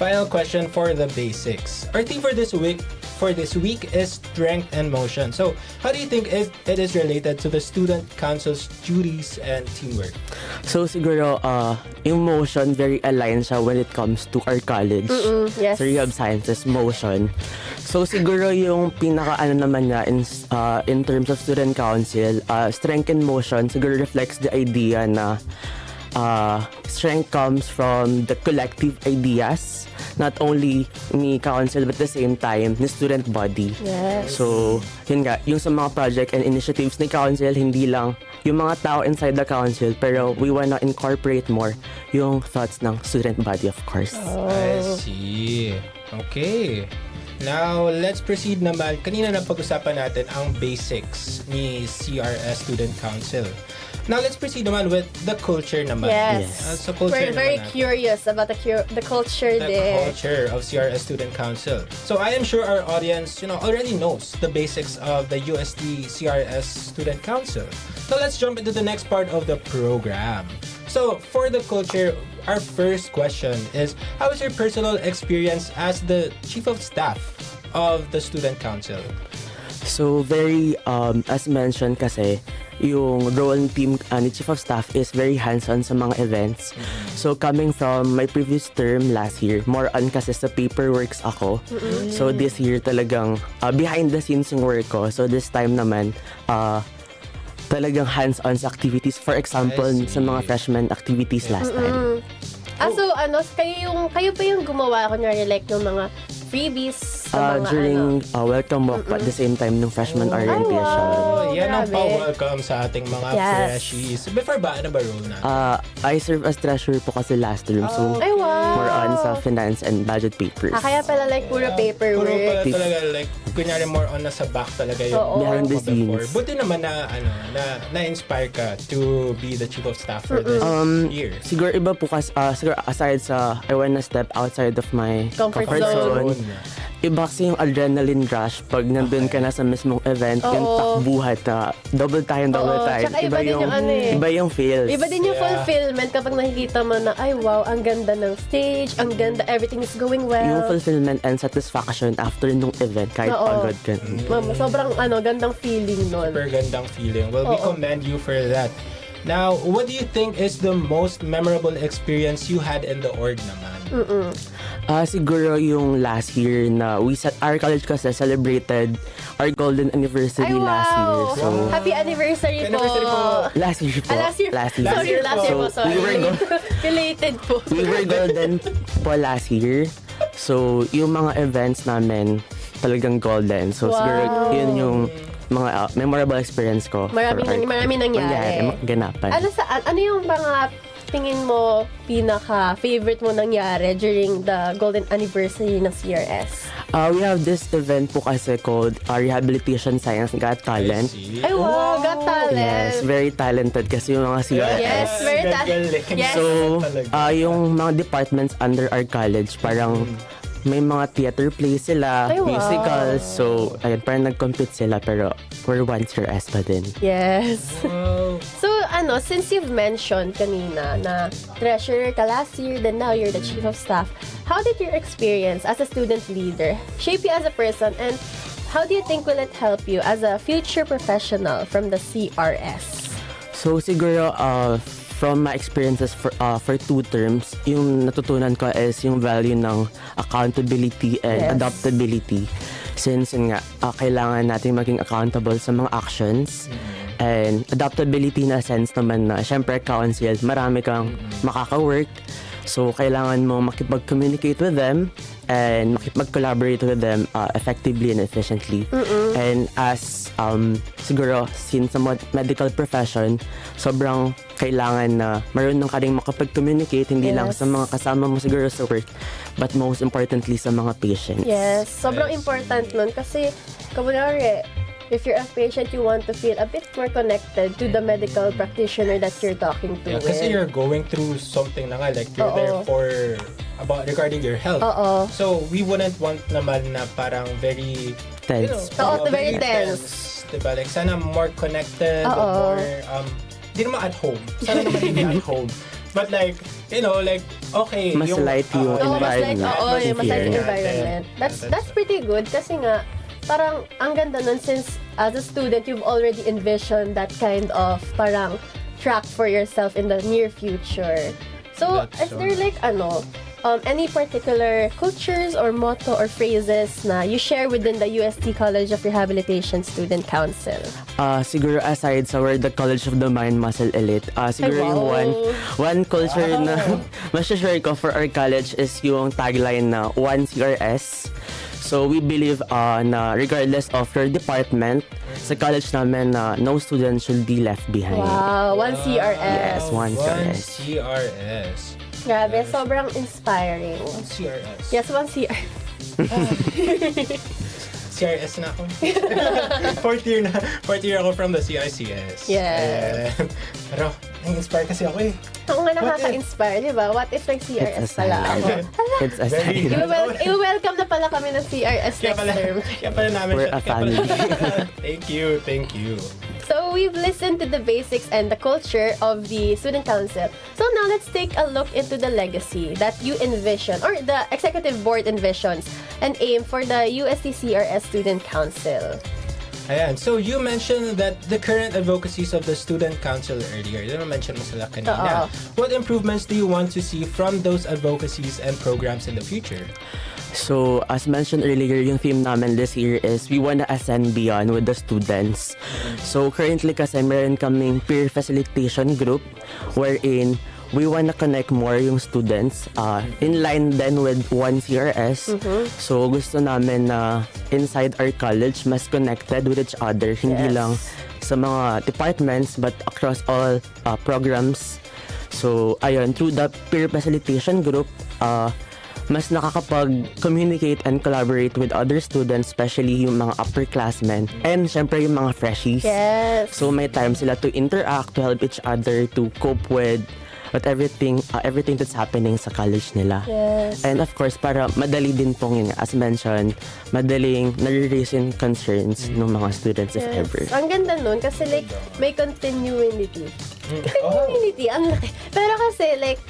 final question for the basics. Our theme for this week is strength and motion. So, how do you think it is related to the student council's duties and teamwork? So, siguro, yung motion, very aligned siya when it comes to our college. Yes. So, Rehab Sciences, motion. So, siguro yung pinaka-ano naman niya in terms of student council, strength and motion, siguro reflects the idea na strength comes from the collective ideas, not only ni council but at the same time ni student body. Yes. So, yun nga, yung sa mga project and initiatives ni council, hindi lang yung mga tao inside the council, pero we wanna incorporate more yung thoughts ng student body, of course. I see. Okay. Now, let's proceed naman. Kanina na pag-usapan natin ang basics ni CRS Student Council. Now, let's proceed naman with the culture naman. Yes. So culture we're very curious about the culture there. The culture of CRS Student Council. So I am sure our audience, already knows the basics of the USD CRS Student Council. So let's jump into the next part of the program. So for the culture, our first question is, how is your personal experience as the chief of staff of the Student Council? So very, as mentioned kasi, yung role ng team ni Chief of Staff is very hands-on sa mga events. So coming from my previous term last year, more on kasi sa paperworks ako. So this year talagang behind the scenes yung work ko. So this time naman, talagang hands-on sa activities. For example, sa mga freshman activities last time. So kayo pa yung gumawa, kunyari like ng mga freebies sa mga during welcome walk at the same time ng freshman orientation. Yan ang pa-welcome sa ating mga freshies. Before ba, ano ba role na? I serve as treasurer po kasi last term. So, more on sa finance and budget papers. Kaya pala like puro paperwork. Puro pala talaga like, kunyari more on nasa back talaga yung behind the scenes. Buti naman na-inspire ka to be the chief of staff for this year. Siguro iba po kasi, siguro aside sa I wanna step outside of my comfort zone. Iba kasi yung adrenaline rush pag nandun ka na sa mismong event, yung takbuhat na double time. Tsaka iba yung feels. Iba din yung fulfillment kapag nakikita mo na, ay wow, ang ganda ng stage, ang ganda, everything is going well. Yung fulfillment and satisfaction after nung event, kahit pagod ka. Sobrang gandang feeling nun. Super gandang feeling. Well, we commend you for that. Now, what do you think is the most memorable experience you had in the org naman? Siguro yung last year na our college kasi celebrated our golden anniversary last year. So, Happy anniversary po! Last year po. Last year. Last year. Sorry, last year po. So, Sorry. Related po. We were golden po last year. So, yung mga events namin talagang golden. So, siguro yun yung mga memorable experience ko. Marami nangyari. Ganapan. Ano yung mga tingin mo pinaka-favorite mo nangyari during the golden anniversary ng CRS? We have this event po kasi called Rehabilitation Science Got Talent. Ay, wow! Got Talent! Yes, very talented kasi yung mga CRS. Yes, very talented. Yes. So, yung mga departments under our college, parang may mga theater plays sila, musicals. So, ayun, parang nag-compete sila pero we're one CRS pa din. Yes. So, since you've mentioned kanina na treasurer ka last year, then now you're the chief of staff, how did your experience as a student leader shape you as a person, and how do you think will it help you as a future professional from the CRS? So, siguro, from my experiences for 2 terms, yung natutunan ko is yung value ng accountability and adaptability. Since nga, kailangan natin maging accountable sa mga actions. And adaptability na sense naman na, syempre, council, marami kang makaka-work. So, kailangan mo makipag-communicate with them and makipag-collaborate with them effectively and efficiently. And as, siguro, since sa medical profession, sobrang kailangan na marunong ka rin makapag-communicate, hindi lang sa mga kasama mo siguro sa work, but most importantly sa mga patients. Yes, sobrang important nun kasi, kunwari, if you're a patient, you want to feel a bit more connected to the medical practitioner that you're talking to. Yeah, kasi you're going through something na nga, like you're there for regarding your health. So we wouldn't want naman na parang very tense. Very tense. Diba? Like sana more connected, more di naman at home. Sana naman hindi at home. But like, okay. Mas light yung environment. Mas light yung environment. That's pretty good kasi nga, parang ang ganda nun since as a student, you've already envisioned that kind of parang track for yourself in the near future. So, is there like any particular cultures or motto or phrases na you share within the UST College of Rehabilitation Student Council? Siguro aside sa we're the College of the Mind Muscle Elite, siguro yung one culture na mas-share ko for our college is yung tagline na One CRS. So we believe na regardless of your department, sa college namin na no student should be left behind. Wow, one CRS. Yes, one CRS. CRS. Grabe, sobrang inspiring. One CRS. Yes, one CRS. CRS na ako. Fourth year ako from the CICS. Yeah. Pero, nai-inspire kasi ako eh. Ako nga nakaka-inspire, di ba? What if nag-CRS pala ako? It's a sign. I-welcome na pala kami ng CRS next term. Kaya pala namin We're a family. Thank you. So we've listened to the basics and the culture of the Student Council. So now let's take a look into the legacy that you envision, or the Executive Board envisions, and aim for the UST CRS Student Council. Ayan, so you mentioned that the current advocacies of the Student Council earlier. Yun mention mo sila kanina. What improvements do you want to see from those advocacies and programs in the future? So, as mentioned earlier, yung theme namin this year is we wanna ascend beyond with the students. So, currently kasi meron kaming peer facilitation group wherein we wanna connect more yung students in line then with one CRS. So, gusto namin na inside our college, mas connected with each other. Hindi lang sa mga departments but across all programs. So, ayun, through the peer facilitation group, mas nakakapag-communicate and collaborate with other students, especially yung mga upperclassmen and syempre yung mga freshies. Yes. So may time sila to interact, to help each other, to cope with everything that's happening sa college nila. Yes. And of course, para madali din pong yun, as mentioned, madaling nare-raise yung concerns ng mga students if ever. Ang ganda nun kasi like may continuity. Ang laki. Pero kasi like,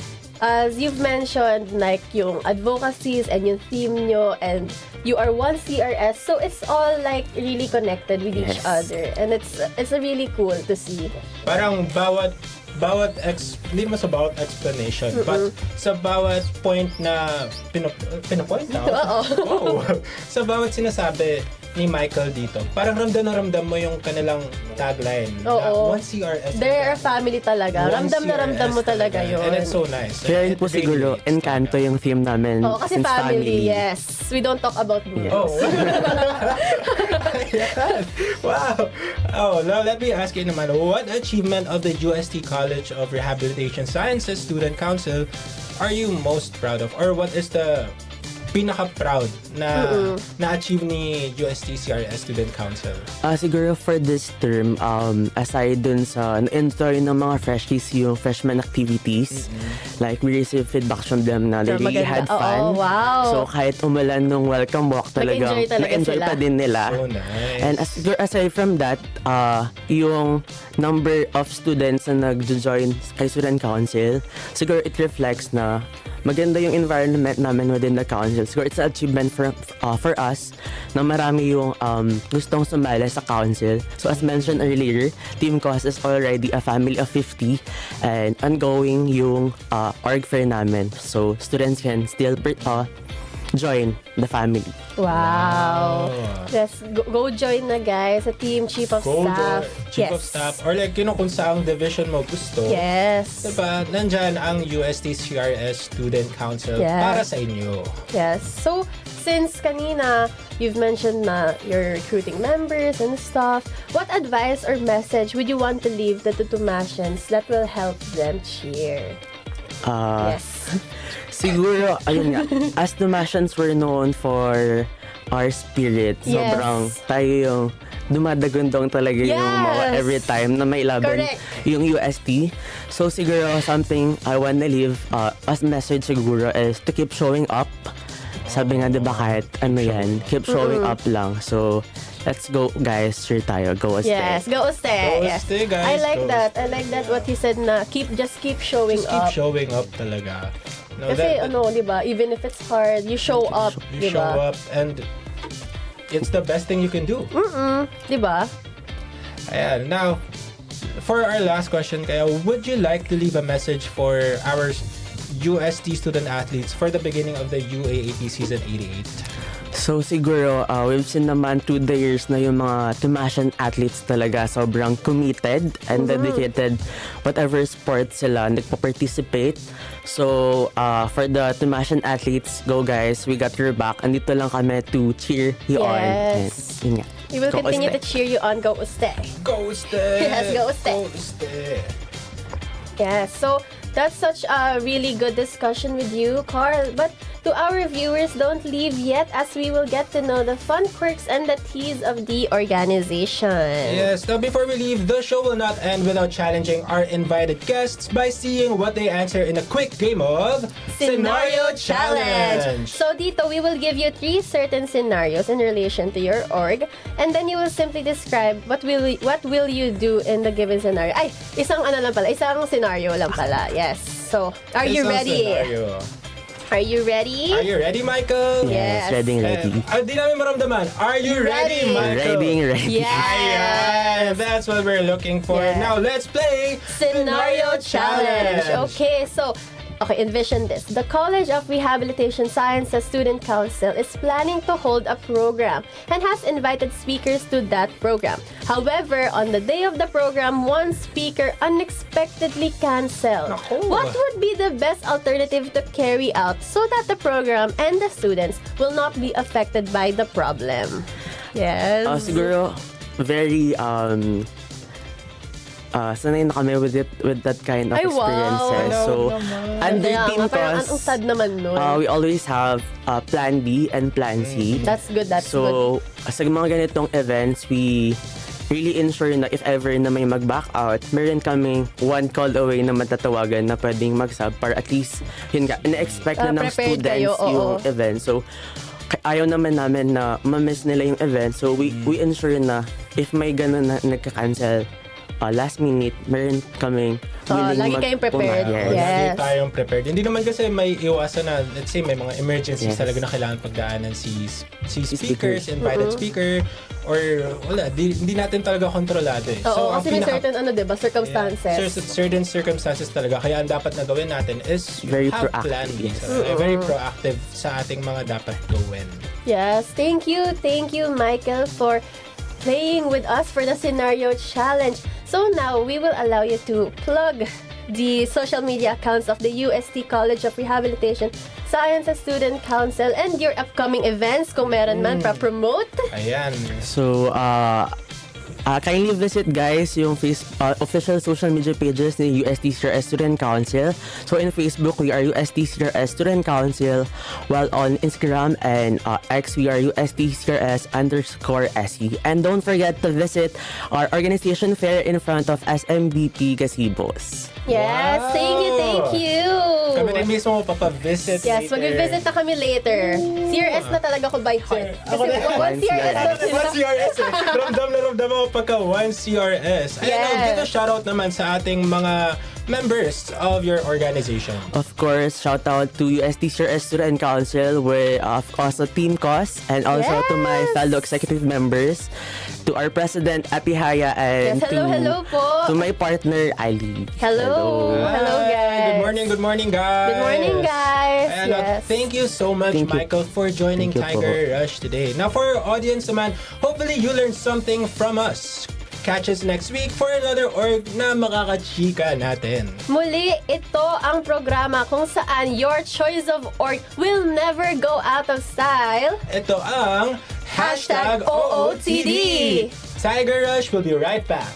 as you've mentioned, like yung advocacies and yung theme nyo, and you are one CRS, so it's all like really connected with each other, and it's really cool to see. Parang bawat hindi mo sa bawat explanation, but sa bawat point na pinapoint out. Sa bawat sinasabi ni Michael dito, parang ramdam mo yung kanilang tagline. Na one CRS. They're a family talaga. Ramdam na ramdam mo talaga yun. And it's so nice. Kaya rin po siguro, Encanto yung theme namin. Kasi family, yes. We don't talk about me. Wow. Now let me ask you naman, what achievement of the UST College of Rehabilitation Sciences Student Council are you most proud of? Or what is the pinaka-proud na na-achieve ni UST CRS Student Council? Siguro for this term, aside dun sa na-enjoy ng mga freshies yung freshman activities, like we received feedback from them na they really had fun. So kahit umulan nung welcome walk talagang na-enjoy pa din nila. So nice. And aside from that, yung number of students na nag-join kay Student Council, siguro it reflects na maganda yung environment namin within the council. So it's an achievement for us na marami yung gustong sumali sa council. So as mentioned earlier, Team COS is already a family of 50 and ongoing yung org fair namin. So students can still join the family. Wow. Yes, go join na guys sa team chief of staff. Chief of staff or like kung saang division mo gusto. Yes. Diba? Nandyan ang UST CRS Student Council para sa inyo. Yes. So, since kanina you've mentioned na you're recruiting members and stuff, what advice or message would you want to leave the Tutumasians that will help them cheer? Yes. Siguro, ayun nga, as Tumasians we're known for our spirit. Sobrang tayo yung dumadagundong talaga yung mga every time na may laban yung UST. So siguro something I wanna leave as message siguro is to keep showing up. Sabi nga diba kahit ano yan, keep showing up lang. So let's go guys, sure tayo. Go Uste. Yes, go Uste. Go Uste guys. I like that. I like that what he said na just keep showing up. Keep showing up talaga. No, kasi di ba, even if it's hard, you show up, you di ba? Show up and it's the best thing you can do. Di ba? Ayan, now, for our last question, kaya would you like to leave a message for our UST student athletes for the beginning of the UAAP season 88? So siguro, we've seen naman through the years na yung mga Tumasian athletes talaga sobrang committed and dedicated whatever sport sila nagpa-participate. So for the Tumasian athletes, go guys, we got your back. Andito lang kami to cheer you on. And, yun nga. We will continue to cheer you on. Go Uste. Go Uste. Yes, go Uste. Go Uste. Yes, so that's such a really good discussion with you, Carl. But to our viewers, don't leave yet as we will get to know the fun quirks and the teas of the organization. Yes, now before we leave, the show will not end without challenging our invited guests by seeing what they answer in a quick game of Scenario Challenge. So dito, we will give you 3 certain scenarios in relation to your org, and then you will simply describe what will you do in the given scenario. Ay, isang scenario lang pala. Yes. So, are you ready? Scenario. Are you ready? Are you ready, Michael? Yes, ready. Di namin maramdaman. Are you ready, Michael? Ready. Yes. That's what we're looking for. Yes. Now, let's play Scenario Challenge. Okay, so envision this. The College of Rehabilitation Sciences Student Council is planning to hold a program and has invited speakers to that program. However, on the day of the program, one speaker unexpectedly canceled. What would be the best alternative to carry out so that the program and the students will not be affected by the problem? Yes. Siguro, very sanay na kami with that kind of experiences. So, under Team COS, we always have Plan B and Plan C. That's good. So, sa mga ganitong events, we really ensure na if ever na may mag-back out, meron kaming one call away na matatawagan na pwedeng mag-sub para at least, yun nga, ina-expect na ng students yung event. So, ayaw naman namin na ma-miss nila yung event. So, we ensure na if may ganun na nagka-cancel, last minute, meron kaming lagi kayong prepared. Yes. Lagi tayong prepared. Hindi naman kasi may iwasan na, let's say, may mga emergencies talaga na kailangan pagdaanan si speakers, invited speaker, or wala, hindi natin talaga kontrolado eh. Oo, kasi may certain circumstances. Certain circumstances talaga. Kaya ang dapat na gawin natin is have plan. Very proactive sa ating mga dapat gawin. Yes, thank you, Michael, for playing with us for the scenario challenge. So now we will allow you to plug the social media accounts of the UST College of Rehabilitation Sciences Student Council and your upcoming events kung meron man pa-promote. Ayan. So, kindly visit guys yung official social media pages ni UST CRS Student Council. So in Facebook, we are UST CRS Student Council, while on Instagram and X, we are UST CRS_SE. And don't forget to visit our organization fair in front of SMBP Gazebos. Yes, wow. Thank you. Kami rin mismo papavisit Yes, mag-visit na kami later. CRS na talaga ko by heart. Kasi one CRS eh. Ramdam ako pagka one CRS. Ayun, give a shoutout naman sa ating mga members of your organization. Of course, shout out to UST CRS Student Council, with also Team COS, and also to my fellow executive members, to our president Apihaya, and hello po. To my partner Ali. Hello guys. Good morning guys. Good morning guys. And thank you so much, Michael, for joining Tiger Rush today. Now for our audience naman, hopefully you learned something from us. Catch us next week for another org na makakachika natin. Muli, ito ang programa kung saan your choice of org will never go out of style. Ito ang #OOTD. Tiger Rush will be right back.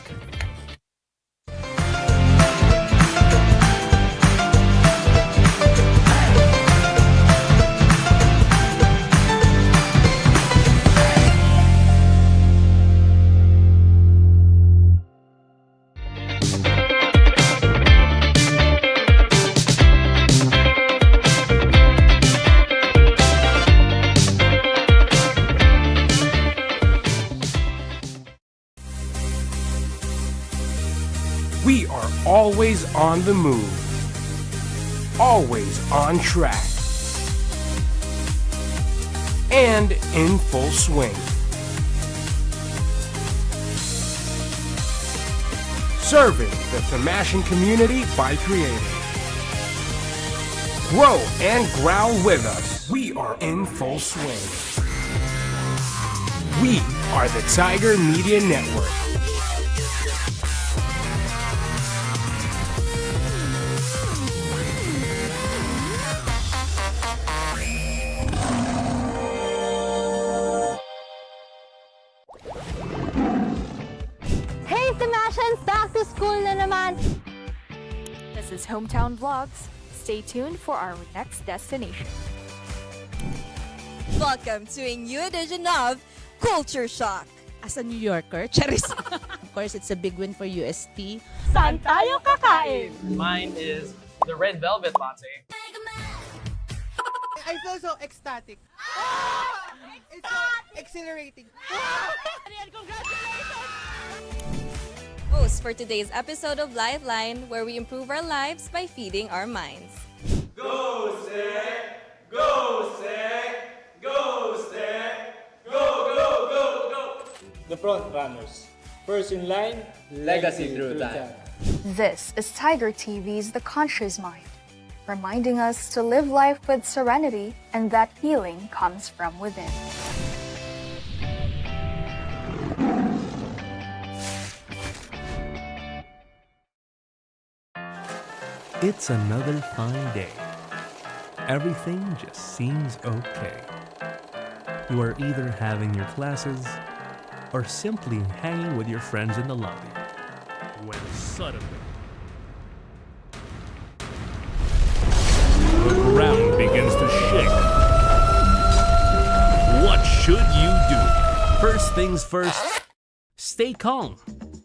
We are always on the move, always on track, and in full swing. Serving the Tamashan community by creating. Grow and growl with us. We are in full swing. We are the Tiger Media Network. Hey, Tamashans! Back to school na naman! This is Hometown Vlogs. Stay tuned for our next destination. Welcome to a new edition of Culture Shock. As a New Yorker, charis. Of course, it's a big win for UST. Saan tayo kakain? Mine is the red velvet latte. I feel so ecstatic. It's so exhilarating. Host for today's episode of Lifeline, where we improve our lives by feeding our minds. Go, Stick! Go, Stick! Go, Stick! Go, go, go, go! The front runners. First in line, legacy through time. This is Tiger TV's The Conscious Mind, reminding us to live life with serenity and that healing comes from within. It's another fine day. Everything just seems okay. You are either having your classes or simply hanging with your friends in the lobby. When suddenly, the ground begins to shake. What should you do? First things first, stay calm.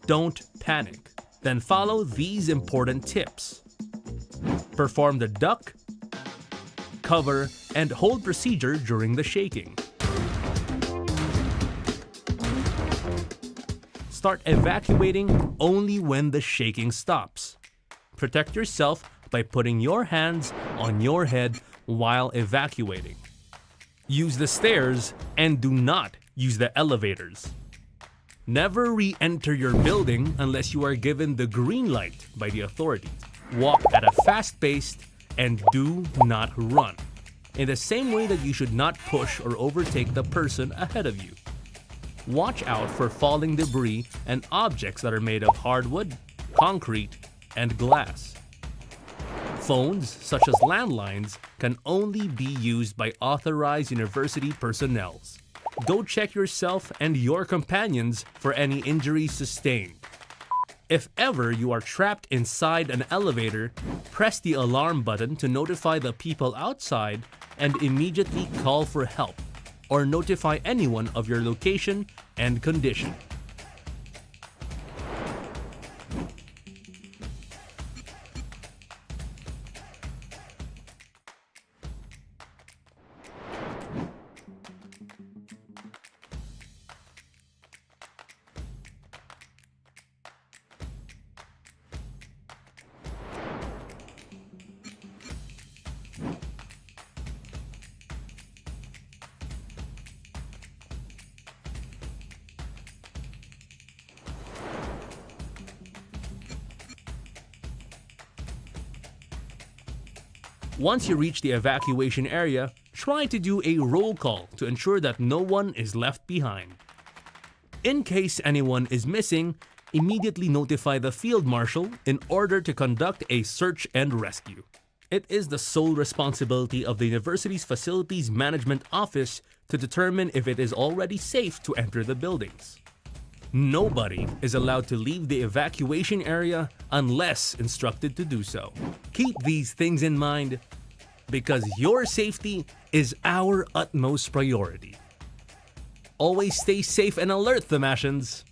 Don't panic. Then follow these important tips. Perform the duck, cover, and hold procedure during the shaking. start evacuating only when the shaking stops. Protect yourself by putting your hands on your head while evacuating. Use the stairs and do not use the elevators. Never re-enter your building unless you are given the green light by the authorities. Walk at a fast pace and do not run. In the same way that you should not push or overtake the person ahead of you. Watch out for falling debris and objects that are made of hardwood, concrete, and glass. Phones, such as landlines, can only be used by authorized university personnel. Go check yourself and your companions for any injuries sustained. If ever you are trapped inside an elevator, press the alarm button to notify the people outside and immediately call for help or notify anyone of your location and condition. Once you reach the evacuation area, try to do a roll call to ensure that no one is left behind. In case anyone is missing, immediately notify the field marshal in order to conduct a search and rescue. It is the sole responsibility of the university's facilities management office to determine if it is already safe to enter the buildings. Nobody is allowed to leave the evacuation area unless instructed to do so. Keep these things in mind because your safety is our utmost priority. Always stay safe and alert, Themasians.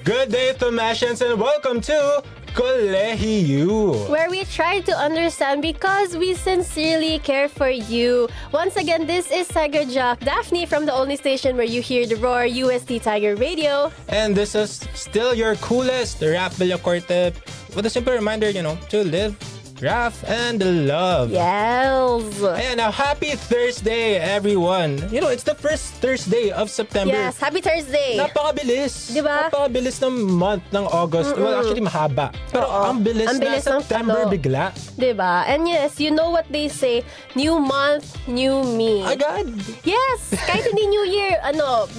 Good day, Themasians, and welcome to Kolehiyo, where we try to understand because we sincerely care for you. Once again, this is Tiger Jock, Daphne from the only station where you hear the roar, UST Tiger Radio. And this is still your coolest rap Villacorte with a simple reminder, to live, laugh, and love. Yes. And a happy Thursday, everyone. It's the first Thursday of September. Yes, happy Thursday. Napakabilis. Diba? Napakabilis ng month ng August. Well, actually, mahaba. Pero ang bilis na September bigla. Diba? And yes, you know what they say, new month, new me. Agad. Yes. Kahit hindi new year,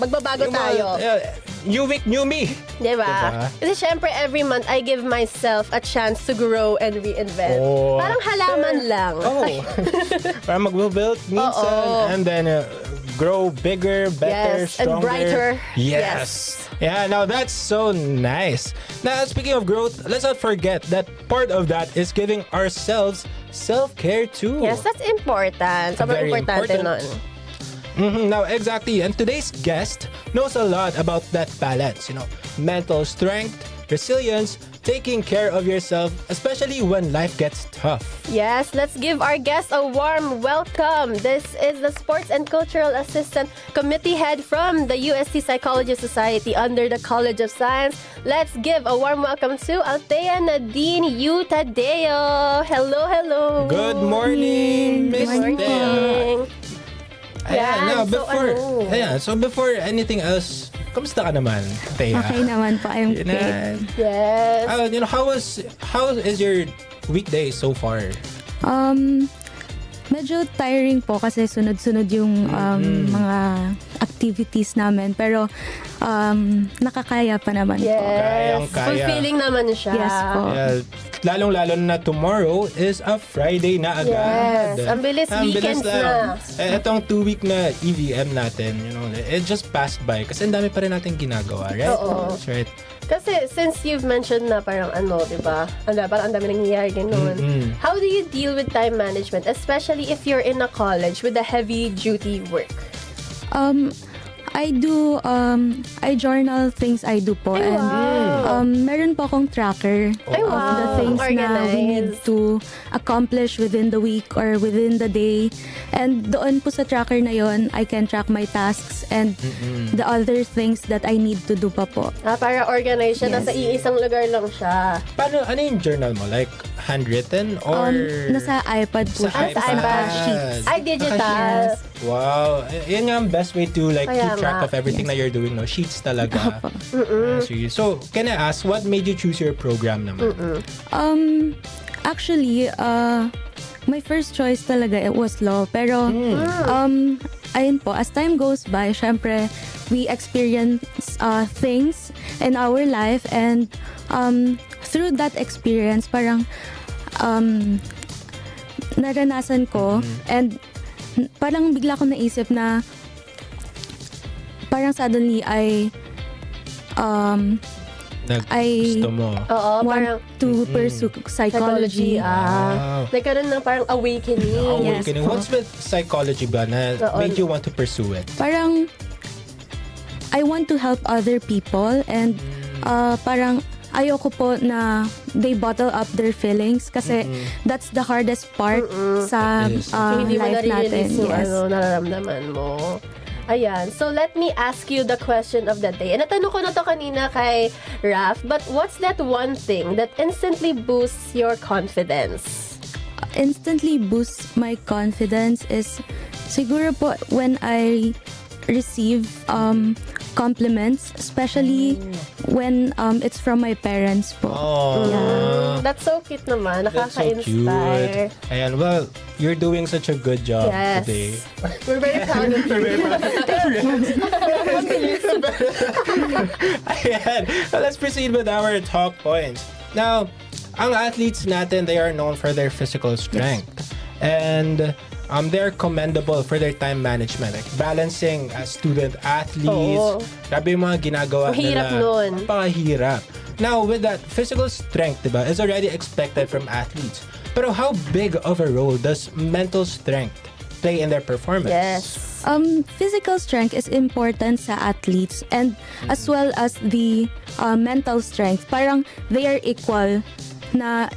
magbabago tayo. New week, new me. Diba? Kasi syempre, every month, I give myself a chance to grow and reinvent. Oh. Parang halaman lang. Oh. Parang mag-build minsan and then grow bigger, better, yes, stronger. And brighter. Yes. Yeah, now that's so nice. Now, speaking of growth, let's not forget that part of that is giving ourselves self-care too. Yes, that's important. Sobrang importante nun. Now, exactly. And today's guest knows a lot about that balance, mental strength, resilience, taking care of yourself, especially when life gets tough. Yes, let's give our guest a warm welcome. This is the Sports and Cultural Assistant Committee Head from the UST Psychology Society under the College of Science. Let's give a warm welcome to Althea Nadine U. Tadeo. Hello, hello. Good morning, Miss Thea. So before anything else, kamusta ka naman, Thea? Okay naman po, I'm good. Yes. How is your weekday so far? Medyo tiring po kasi sunod-sunod yung mga activities namin, pero nakakaya pa naman po. Yes. Kayang-kaya. Fulfilling naman siya. Yes po. Yeah, lalong-lalo na tomorrow is a Friday na agad. Yes, ang bilis weekends na. Etong 2-week na EVM natin, it just passed by kasi ang dami pa rin natin ginagawa, right? Oo. That's right. Kasi since you've mentioned na parang diba? Parang ang dami nangyayari ganun. How do you deal with time management, especially if you're in a college with a heavy-duty work? I journal things I do po. Ay, wow. And meron po akong tracker Ay, of the wow. things na we need to accomplish within the week or within the day. And doon po sa tracker na yon, I can track my tasks and the other things that I need to do pa po. Para organize siya, Yes. nasa iisang lugar lang siya. Ano yung journal mo? Like, handwritten or... Nasa iPad po. Sa siya. iPad. Sheets. Ay, digital. Yes. Wow. Yan nga ang best way to like Kaya keep track nga. of everything na you're doing, no? Sheets talaga. Mm-mm. So, can I ask, what made you choose your program naman? Actually, my first choice talaga it was law. Pero, ayun po, as time goes by, syempre, we experience things in our life and through that experience, parang naranasan ko and parang bigla ko naisip na parang suddenly I Gusto mo. Oo, want parang to pursue psychology. Wow. Nagkaroon ng parang awakening. Awakening. What's with psychology ba na Oo. made you want to pursue it? Parang I want to help other people and parang ayoko po na they bottle up their feelings kasi that's the hardest part sa It is. Hindi mo life natin. nare-release yung Yes. nararamdaman mo. Ayan. So, let me ask you the question of the day. And natanong ko na to kanina kay Raph, but what's that one thing that instantly boosts your confidence? Instantly boosts my confidence is siguro po when I receive compliments, especially when it's from my parents po. Oh. Yeah. That's so cute naman. That's so Nakaka-inspire. cute. Ayan, well, you're doing such a good job Yes. today. We're very proud of you. Ayan. Well, let's proceed with our talk points. Now, ang athletes natin, they are known for their physical strength. And they're commendable for their time management. Like balancing as student athletes. Oo. Grabe yung mga ginagawa Ang hirap nila. nun. Napakahirap. Now, with that, physical strength, diba, is already expected from athletes. Pero how big of a role does mental strength play in their performance? Yes. Physical strength is important sa athletes and as well as the mental strength. Parang they are equal na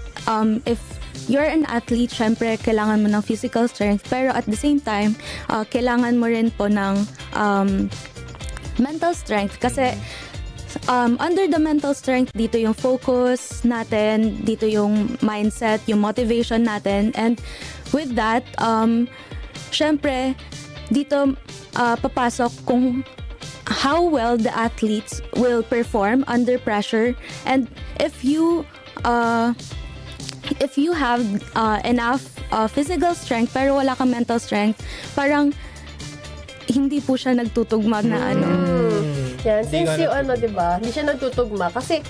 if you're an athlete, syempre kailangan mo ng physical strength pero at the same time, kailangan mo rin po ng mental strength kasi under the mental strength, dito yung focus natin, dito yung mindset, yung motivation natin and with that, syempre dito papasok kung how well the athletes will perform under pressure and if you have enough physical strength pero wala kang mental strength, parang hindi po siya nagtutugma na Yan. Since yung diba, hindi siya nagtutugma kasi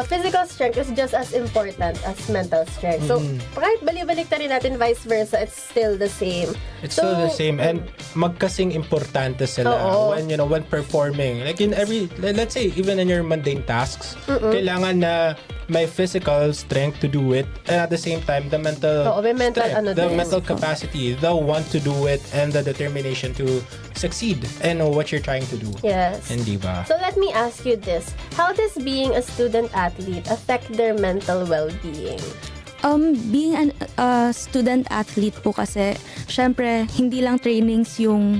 physical strength is just as important as mental strength. So, kahit balik-balik rin natin vice versa, it's still the same. It's still the same and magkasing importante sila when performing. Like in every, let's say, even in your mundane tasks, kailangan na may physical strength to do it and at the same time the mental strength, the mental capacity, the want to do it and the determination to succeed and know what you're trying to do. Yes. Hindi ba? So let me ask you this. How does being a student athlete affect their mental well-being? Being a student athlete po kasi, syempre, hindi lang trainings yung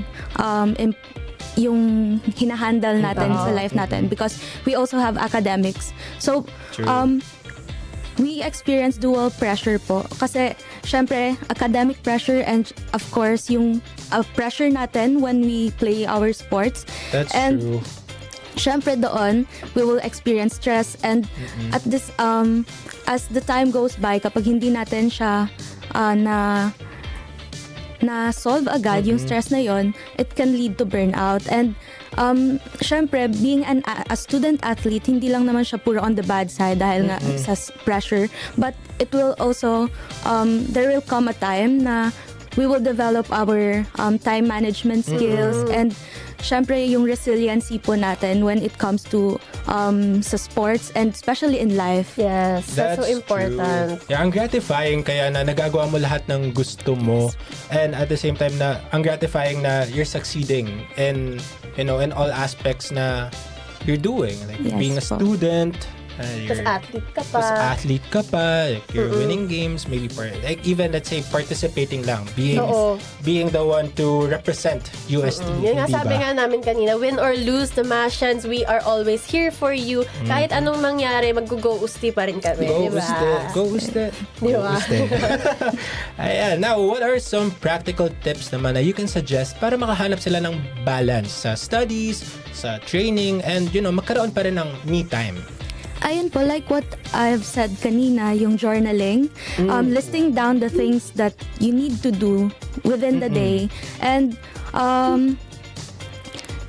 hinahandle natin sa life natin because we also have academics. So, we experience dual pressure po. Kasi, syempre, academic pressure and of course, yung pressure natin when we play our sports. That's and, true. Syempre doon, we will experience stress and at this, as the time goes by, kapag hindi natin siya na solve agad yung stress na yon, it can lead to burnout. And syempre, being a student athlete, hindi lang naman siya puro on the bad side dahil nga sa pressure. But it will also, there will come a time na we will develop our time management skills and syempre yung resiliency po natin when it comes to sa sports and especially in life. Yes, that's so important. True. Yeah, ang gratifying kaya na nagagawa mo lahat ng gusto mo and at the same time na ang gratifying na you're succeeding in in all aspects na you're doing, like being a student. Tapos athlete ka pa. Like you're winning games, maybe like even let's say participating lang, being the one to represent UST. Yun nga sabi nga namin kanina, win or lose the Mashans, we are always here for you. Kahit anong mangyari, mag-go usti pa rin kami, di ba? Go usti. Di ba? Ayan, now what are some practical tips naman na you can suggest para makahanap sila ng balance sa studies, sa training, and magkaroon pa rin ng me time? Ayun po, like what I've said kanina, yung journaling, listing down the things that you need to do within the day. And,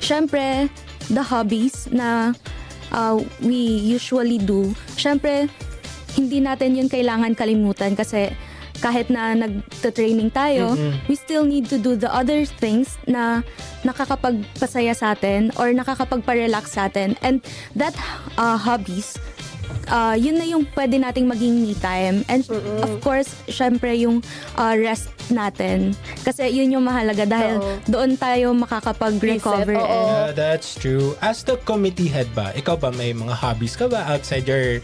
syempre, the hobbies na we usually do, syempre, hindi natin yun kailangan kalimutan kasi kahit na nagta-training tayo, we still need to do the other things na nakakapagpasaya sa atin or nakakapagpa-relax sa atin. And that hobbies, yun na yung pwede nating maging me time. And of course, syempre yung rest natin. Kasi yun yung mahalaga dahil doon tayo makakapag-recover. Yeah, that's true. As the committee head ba, ikaw ba may mga hobbies ka ba outside your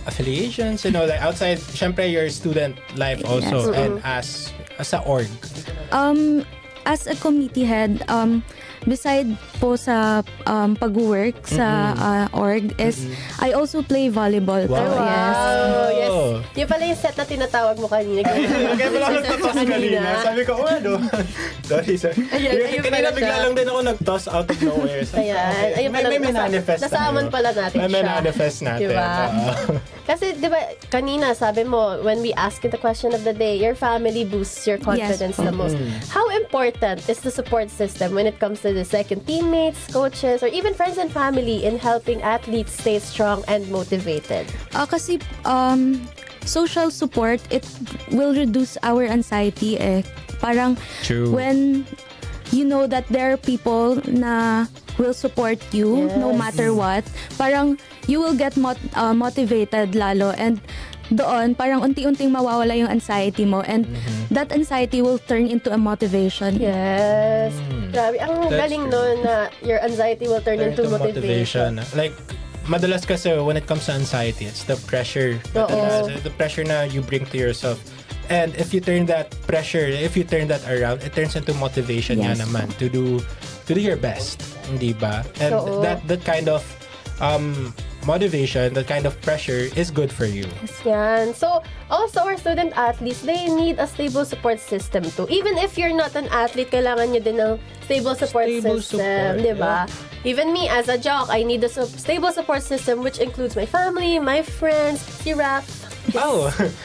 affiliations? Like outside, syempre your student life also and as a org? As a committee head, beside po sa pag-work sa org is I also play volleyball. Wow. Yes. Yung pala yung set na tinatawag mo kanina. Kaya pala ako nag-toss kanina. Sabi ko, sorry. Kanina bigla lang din ako nag-toss out of nowhere. Ayan. May manifest. Nasaman pala natin siya. May manifest natin. Diba? Kasi diba, kanina sabi mo, when we ask you the question of the day, your family boosts your confidence the most. How important is the support system when it comes to the second teammates, coaches, or even friends and family in helping athletes stay strong and motivated? Kasi social support, it will reduce our anxiety Parang when you know that there are people na will support you no matter what, parang you will get motivated lalo, and doon parang unti-unting mawawala yung anxiety mo, and that anxiety will turn into a motivation. Yes. Grabe, ang galing nun na your anxiety will turn into motivation. Like, madalas kasi when it comes to anxiety, it's the pressure. The pressure na you bring to yourself. And if you turn that around, it turns into motivation naman to do your best, hindi ba? And that kind of motivation, that kind of pressure is good for you. Yan. So, also our student athletes, they need a stable support system too. Even if you're not an athlete, kailangan nyo din ng stable support system, di ba? Even me, as a jock, I need a stable support system which includes my family, my friends, si Raph.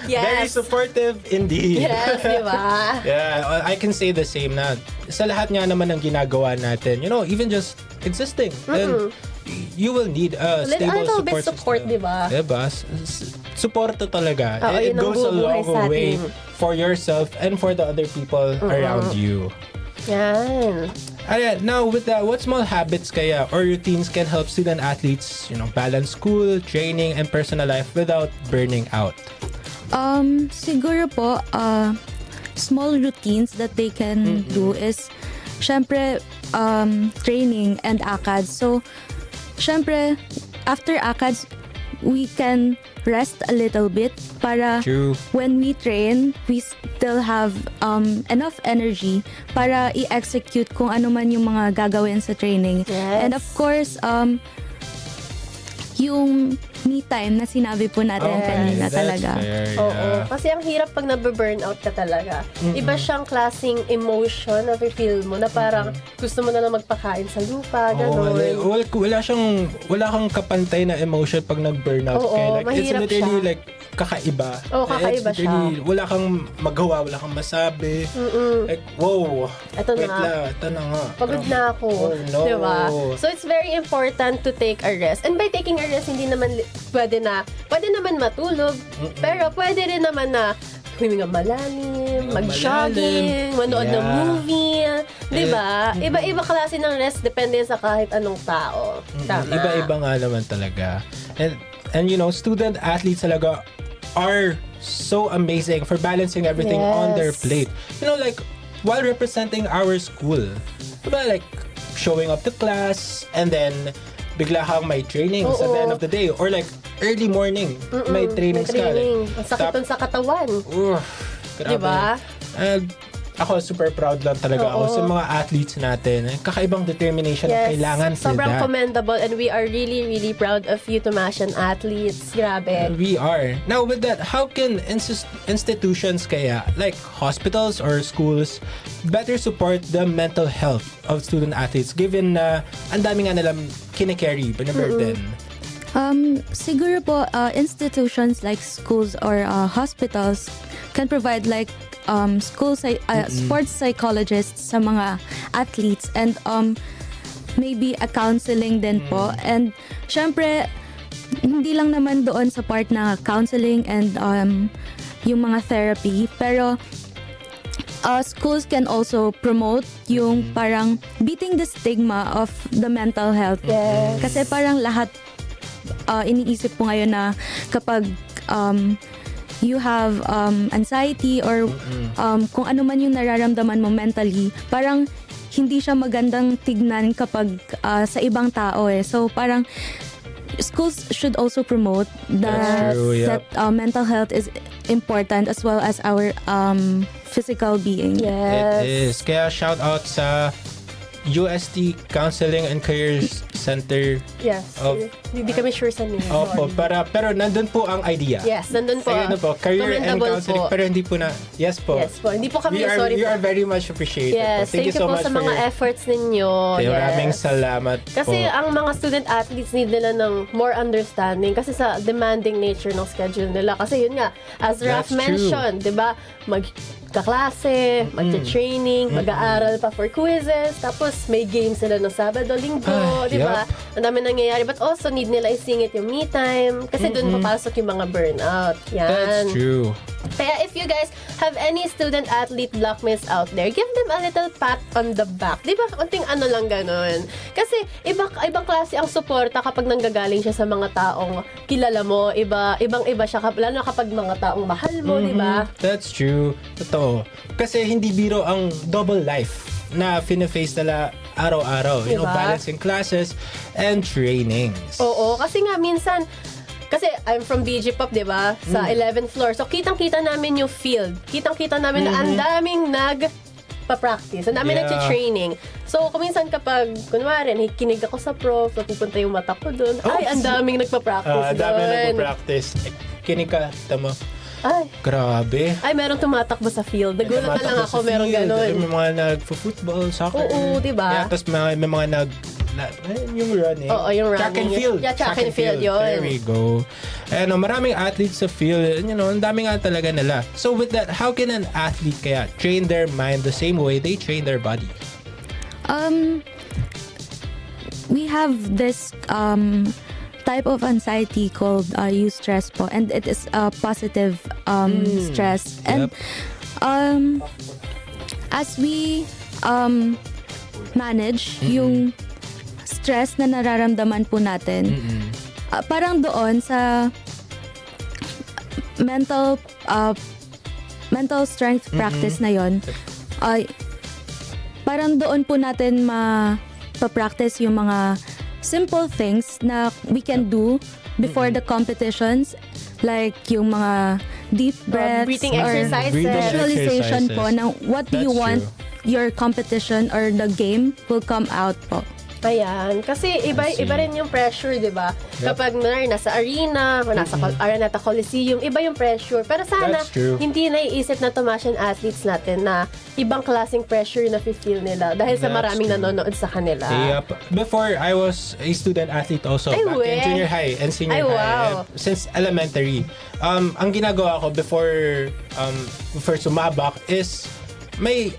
Very supportive indeed. Yes, di ba? Yeah, I can say the same na sa lahat nga naman ng ginagawa natin, even just existing. And you will need a stable support, di ba? Diba? Suporta talaga. It goes a long way for yourself and for the other people around you. Yan. Now with that, what small habits kaya or routines can help student athletes, balance school, training, and personal life without burning out? Siguro po, small routines that they can do is, syempre, training and ACADS. So, syempre, after ACADS, we can rest a little bit para when we train, we still have enough energy para i-execute kung ano man yung mga gagawin sa training. And of course, yung me time na sinabi po natin kanina talaga. Kasi ang hirap pag nabe-burnout ka talaga. Iba siyang klaseng emotion na feel mo na parang gusto mo na lang magpakain sa lupa, gano'n. Wala kang kapantay na emotion pag nag-burnout ka. Like, it's literally like kakaiba. Kakaiba It's really, wala kang magawa, wala kang masabi. Like, whoa. Ito wait na. lang, ito na nga. Pagod na ako. Oh, no. Diba? So, it's very important to take a rest. And by taking a rest, hindi naman pwede naman matulog. Pero pwede rin naman na huminga malalim, mag-jogging, manood ng movie. Diba? Iba-iba klase ng rest depende sa kahit anong tao. Tama. Iba-iba nga naman talaga. And you know, student athletes talaga are so amazing for balancing everything on their plate. You know, like, while representing our school, diba, like, showing up to class, and then, bigla kang may trainings at the end of the day. Or like, early morning, may trainings ka. Ang sakit dun sa katawan. Grabe. Diba? And ako, super proud lang talaga ako sa mga athletes natin. Kakaibang determination na kailangan for sobrang that. commendable, and we are really, really proud of you, Tomasyan athletes. Grabe. We are. Now, with that, how can institutions kaya, like hospitals or schools, better support the mental health of student athletes given na ang dami nga nilang kine-carry, binaburden? Siguro po, institutions like schools or hospitals can provide like sports psychologists sa mga athletes, and maybe a counseling din po. And syempre, hindi lang naman doon sa part na counseling and yung mga therapy, pero schools can also promote yung parang beating the stigma of the mental health. Kasi parang lahat iniisip po ngayon na kapag you have anxiety or kung ano man yung nararamdaman mo mentally, parang hindi siya magandang tignan kapag sa ibang tao eh. So parang schools should also promote that mental health is important as well as our physical being. It is. Kaya shout out sa UST Counseling and Career Center. Yes. Hindi kami sure sa name. Opo, pero nandun po ang idea. Yes, nandun po. Ayun na po, career and counseling. Po. Pero hindi po na, yes po. Yes po, hindi po kami, sorry You po. are very much appreciated. Yes, po. Thank you so much sa mga efforts ninyo. Maraming salamat po. Kasi ang mga student athletes need nila ng more understanding kasi sa demanding nature ng schedule nila. Kasi yun nga, as Raf mentioned, di ba, magkaklase, magka-training, mag-aaral pa for quizzes, tapos may games sila ng Sabado, Linggo, di ba? Ang dami nangyayari. But also, need nila isingit yung me time kasi doon papasok yung mga burnout. Yan. That's true. Kaya if you guys have any student athlete blockmates out there, give them a little pat on the back. Di ba? Unting ano lang ganun. Kasi ibang klase ang suporta kapag nanggagaling siya sa mga taong kilala mo. Ibang-iba siya, lalo na kapag mga taong mahal mo, di ba? That's true. Totoo. Kasi hindi biro ang double life na fina-face nila araw-araw. You know, balancing classes and trainings. Oo, kasi nga minsan, kasi I'm from BG Pop, di ba? Sa 11th floor. So, kitang-kita namin yung field. Kitang-kita namin na ang daming nagpa-practice. Ang daming nag-training. So, kuminsan kapag, kunwari, nakikinig ako sa prof, so pupunta yung mata ko dun. Ay, ang daming nagpa-practice Ang daming nagpa-practice. Kinig ka, tama. Ay. Grabe. Ay, merong tumatakbo sa field. Nagulat na lang ako, merong ganun. May mga nagpo-football, soccer. Oo, diba? Yeah, tapos may mga yung running. Oo, yung running. Track and field. Yeah, track and field yun. There we go. And maraming athletes sa field, you know, ang dami nga talaga nila. So with that, how can an athlete kaya train their mind the same way they train their body? We have this type of anxiety called eustress po, and it is a positive stress. And as we manage yung stress na nararamdaman po natin, parang doon sa mental strength practice na yon, parang doon po natin ma-practice yung mga simple things na we can do before the competitions, like yung mga deep breaths breathing or exercises. visualization po na what do you want your competition or the game will come out po. Ayan. Kasi iba rin yung pressure, di ba? Yep. Kapag nasa arena, o nasa Araneta Coliseum, iba yung pressure. Pero sana, That's true. hindi naiisip na Tomasian athletes natin na ibang klaseng pressure na feel nila dahil sa That's maraming true. nanonood sa kanila. Yep. Before, I was a student athlete also. Ay, back in junior high and senior Ay, high. wow. Since elementary. Ang ginagawa ko before sumabak is may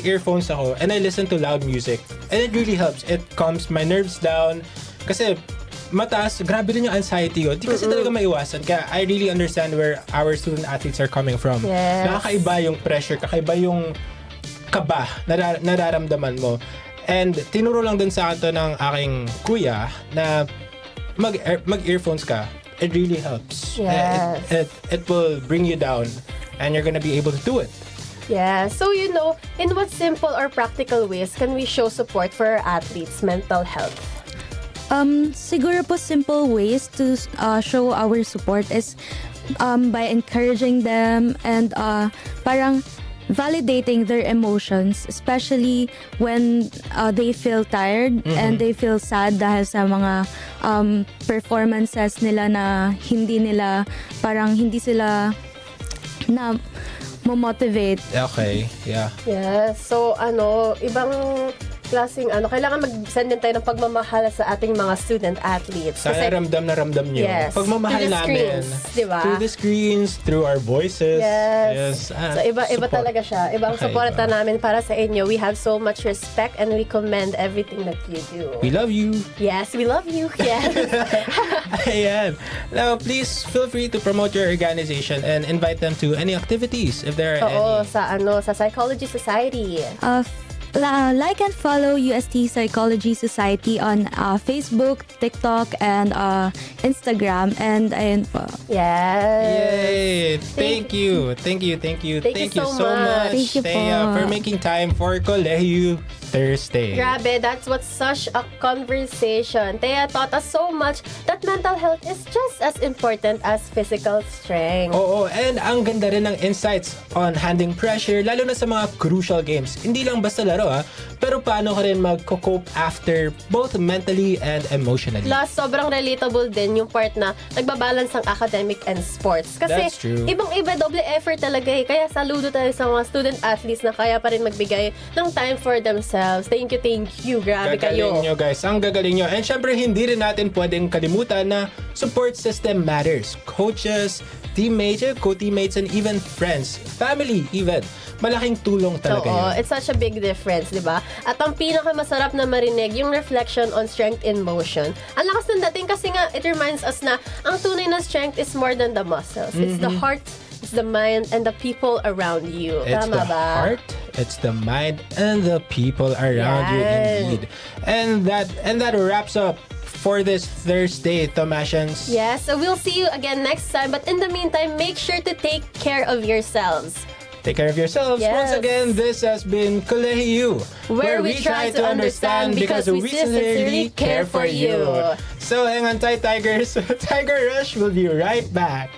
earphones ako and I listen to loud music. And it really helps. It calms my nerves down. Kasi mataas, grabe rin yung anxiety ko. Di kasi talaga maiwasan. Kaya I really understand where our student athletes are coming from. Yes. Nakakaiba yung pressure, kakaiba yung kaba na nararamdaman mo. And tinuro lang din sa akin to ng aking kuya na mag-earphones ka. It really helps. Yes. It will bring you down and you're gonna be able to do it. Yeah. So, in what simple or practical ways can we show support for our athletes' mental health? Siguro po simple ways to show our support is by encouraging them and parang validating their emotions, especially when they feel tired and they feel sad dahil sa mga performances nila na hindi sila na motivate. Okay, yeah. Yeah. So, ibang klaseng kailangan mag-send din tayo ng pagmamahal sa ating mga student athletes. Sana ramdam na ramdam nyo. Yes. Pagmamahal Through the namin. screens, diba? Through the screens, through our voices. Yes. So, iba support. talaga siya. Ibang suporta namin para sa inyo. We have so much respect and we commend everything that you do. We love you. Yes, we love you. Yes. Ayan. Now, please feel free to promote your organization and invite them to any activities if there are Oo, any. sa Psychology Society. Like and follow UST Psychology Society on Facebook, TikTok, and Instagram. And ayun po. Yes. Yay! Thank you so much. Thank you Thea, po. for making time for Colegio Thursday. Grabe, that's what's such a conversation. Thea taught us so much that mental health is just as important as physical strength. Oo, and ang ganda rin ng insights on handling pressure, lalo na sa mga crucial games. Hindi lang basta laro pero paano ka rin mag-cope after both mentally and emotionally. Plus, sobrang relatable din yung part na nagbabalance ang academic and sports. Kasi That's true. ibang-iba, doble effort talaga eh. Kaya saludo tayo sa mga student athletes na kaya pa rin magbigay ng time for themselves. Thank you. Grabe kayo. Gagaling nyo guys, ang gagaling nyo. And syempre, hindi rin natin pwedeng kalimutan na support system matters. Coaches, teammates, co-teammates, and even friends. Family even. Malaking tulong talaga Oo, yun. it's such a big difference, di ba? At ang pinakamasarap na marinig, yung reflection on strength in motion. Ang lakas ng dating kasi nga, it reminds us na ang tunay na strength is more than the muscles. It's the heart, it's the mind, and the people around you. It's Tama the ba? heart, it's the mind, and the people around you indeed. And that wraps up for this Thursday, Tomasians. Yes, so we'll see you again next time. But in the meantime, make sure to take care of yourselves. Take care of yourselves. Yes. Once again, this has been Colegio, Where we try to understand because we sincerely care for you. So hang on tight, Tigers. Tiger Rush will be right back.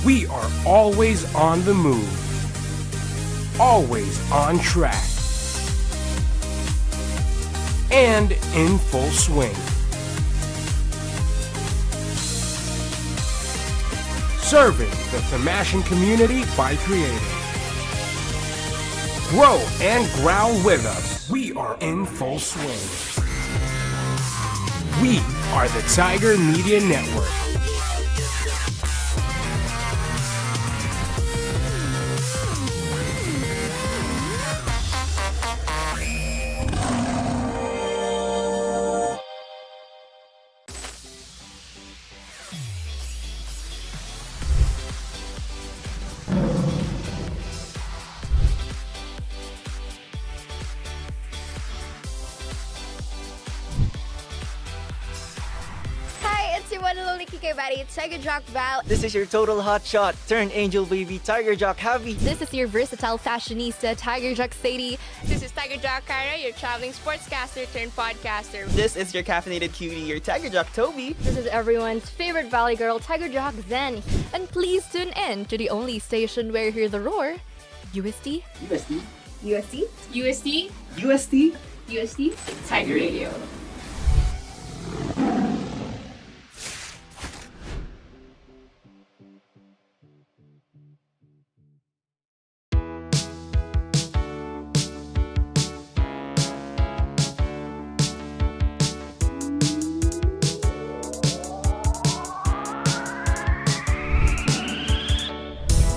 We are always on the move, always on track, and in full swing. Serving the Tomasian community by creating. Grow and growl with us. We are in full swing. We are the Tiger Media Network. everybody. Tiger Jock Val. This is your total hotshot, turn angel baby, Tiger Jock Javi. This is your versatile fashionista, Tiger Jock Sadie. This is Tiger Jock Cara, your traveling sportscaster turned podcaster. This is your caffeinated cutie, your Tiger Jock Toby. This is everyone's favorite valley girl, Tiger Jock Zen. And please tune in to the only station where you hear the roar. UST? UST. UST? USD, UST. USD, Tiger Radio.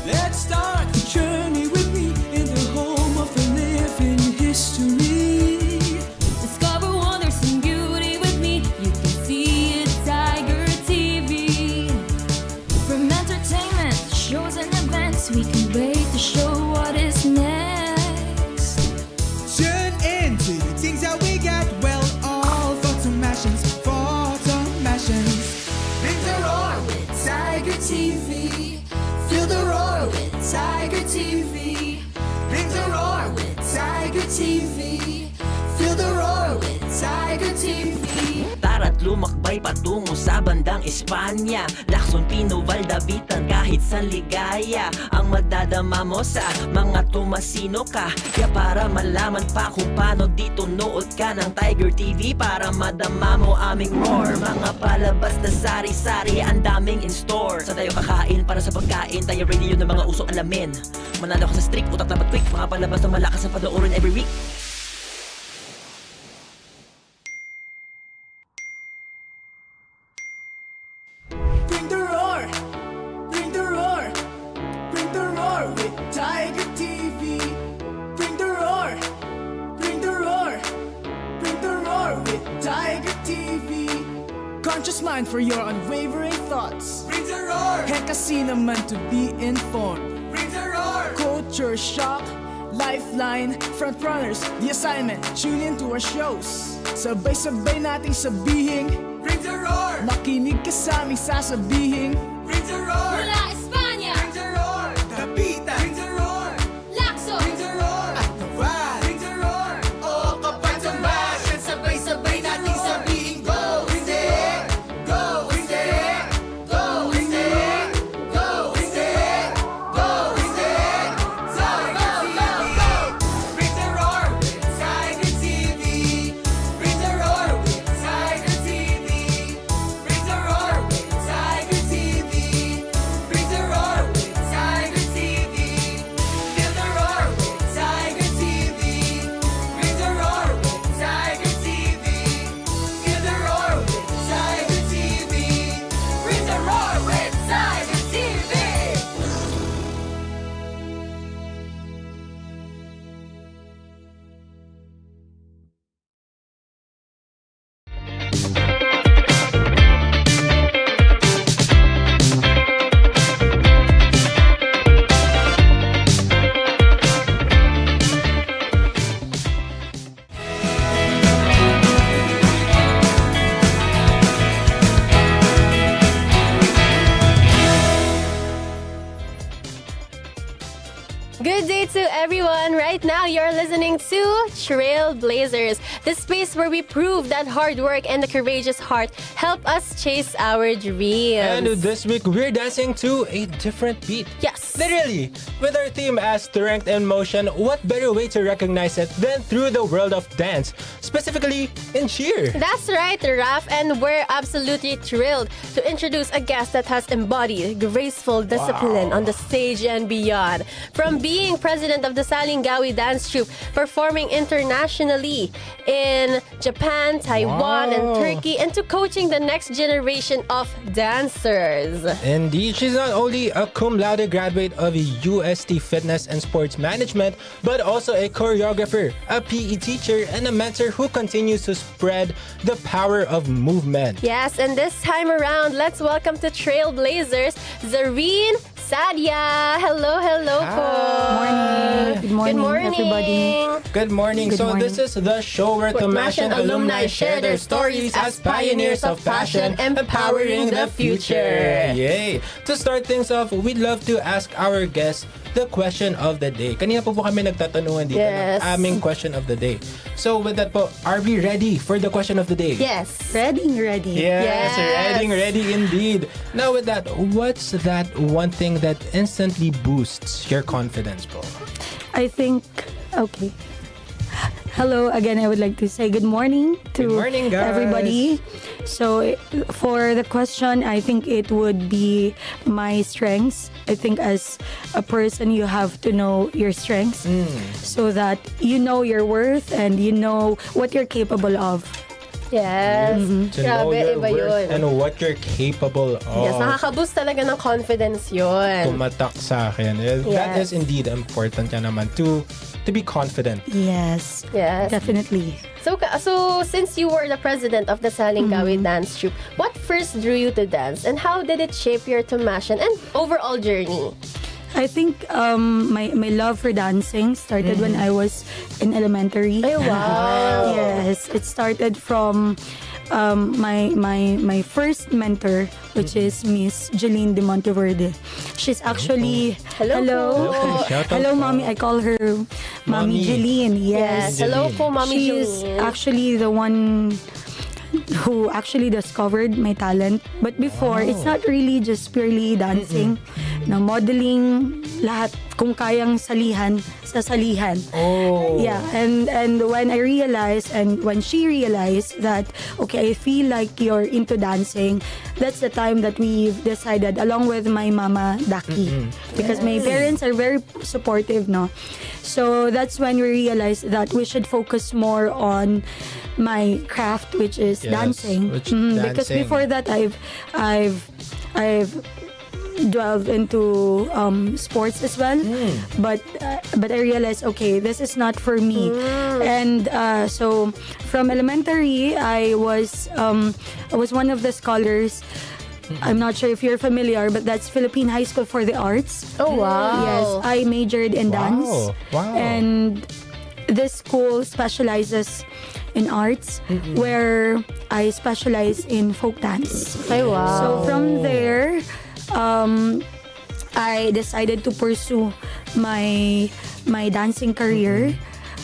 Let's start the journey with me in the home of the living history. Discover wonders and beauty with me. You can see it, Tiger TV. From entertainment, shows and events, we can wait to show what is next. Tune into the things that we got. Well, all photomations, photomations. Bring the roar with Tiger TV. Feel the roar with Tiger TV. Bring the roar with Tiger TV. Feel the roar with Tiger TV. Tara't lumakbay patungo sa bandang Espanya. Lakson, Pino, Valdavitan, kahit sa ligaya. Ang madadama mo sa mga tumasino ka. Kaya para malaman pa kung paano dito nood ka ng Tiger TV. Para madama mo aming roar. Mga palabas na sari-sari, ang daming in store. Sa tayo kakain para sa pagkain, tayo radio ng mga uso alamin. Manalo ka sa strict, utak dapat quick. Mga palabas na malakas ang panoorin every week. Bring the roar. Bring the roar. Bring the roar with Tiger TV. Bring the roar. Bring the roar. Bring the roar with Tiger TV. Conscious mind for your unwavering thoughts. Bring the roar. Heck, kasi naman to be informed. Bring the roar. Culture shock. Lifeline, frontrunners, the assignment. Tune in to our shows. Sabay-sabay nating sabihin. Bring the roar. Makinig ka sa aming sasabihin. Bring the roar. Mula Espanya, Bring the roar. Dapitan. Bring the roar. Lacson, Bring the roar. At Naval. Bring the roar. O kapag tumasyan, sabay-sabay nating sabihin. Go! Hindi! Go! Hindi! Go! Hindi! Go! Hindi! Go! Hindi! Tiger TV! Bring the roar with Tiger TV! Bring the roar with Tiger TV! Bring the roar with Tiger TV! Bring the roar with Tiger TV! Feel the roar with Tiger TV! Bring the roar with Tiger TV! Feel the roar with Tiger TV! Bring the roar with Tiger TV! Good day to everyone. Right now, you're listening to Trailblazers, the space where we prove that hard work and the courageous heart help us chase our dreams. And this week, we're dancing to a different beat. Yes. Literally, with our theme as Strength in Motion, what better way to recognize it than through the world of dance, specifically in cheer? That's right, Raf, and we're absolutely thrilled to introduce a guest that has embodied graceful discipline on the stage and beyond. From being president of the Salingawi Dance Troupe, performing internationally in Japan, Taiwan, and Turkey, and to coaching the next generation of dancers. Indeed, she's not only a cum laude graduate of UST Fitness and Sports Management, but also a choreographer, a PE teacher, and a mentor who continues to spread the power of movement. Yes, and this time around, let's welcome to Trailblazers, Zareen Sadia. Hello po. Good morning. morning, everybody. Good morning. Good So morning. this is the show where Tomashan alumni share their stories as pioneers of passion, empowering the future. Yay! To start things off, we'd love to ask our guests the question of the day. Kanina po kami nagtatanungan dito ng aming question of the day. So with that po, are we ready for the question of the day? Yes. Ready. Yes, ready indeed. Now with that, what's that one thing that instantly boosts your confidence po? I think, okay. Hello, again, I would like to say good morning to guys. everybody. So, for the question, I think it would be my strengths. I think as a person, you have to know your strengths so that you know your worth and you know what you're capable of. Yes. To know your worth and what you're capable of. Yes, nakaka-boost talaga ng confidence yun. Tumatak sa akin. That is indeed important yan naman to be confident. Yes. Definitely. So since you were the president of the Salingawi dance troupe, what first drew you to dance and how did it shape your Tomashan and overall journey? I think my love for dancing started when I was in elementary. Ay, wow! Yes, it started from my first mentor, which is Miss Jeline de Monteverde. She's actually hello, mommy. I call her Mommy Jeline. Yes, hello po, Mommy She's Jeline. actually the one who actually discovered my talent. But before, it's not really just purely dancing. Na modeling, lahat. Kung kayang salihan, sasalihan. Yeah, and when I realized, and when she realized that, okay, I feel like you're into dancing, that's the time that we've decided, along with my mama, Daki. Because my parents are very supportive, no? So that's when we realized that we should focus more on my craft, which is dancing. Because before that, I've delved into sports as well, but I realized, okay, this is not for me. And so from elementary, I was one of the scholars. I'm not sure if you're familiar, but that's Philippine High School for the Arts. Oh wow! Yes, I majored in dance. Wow! And this school specializes in arts, where I specialize in folk dance. Ay, wow! So from there, I decided to pursue my dancing career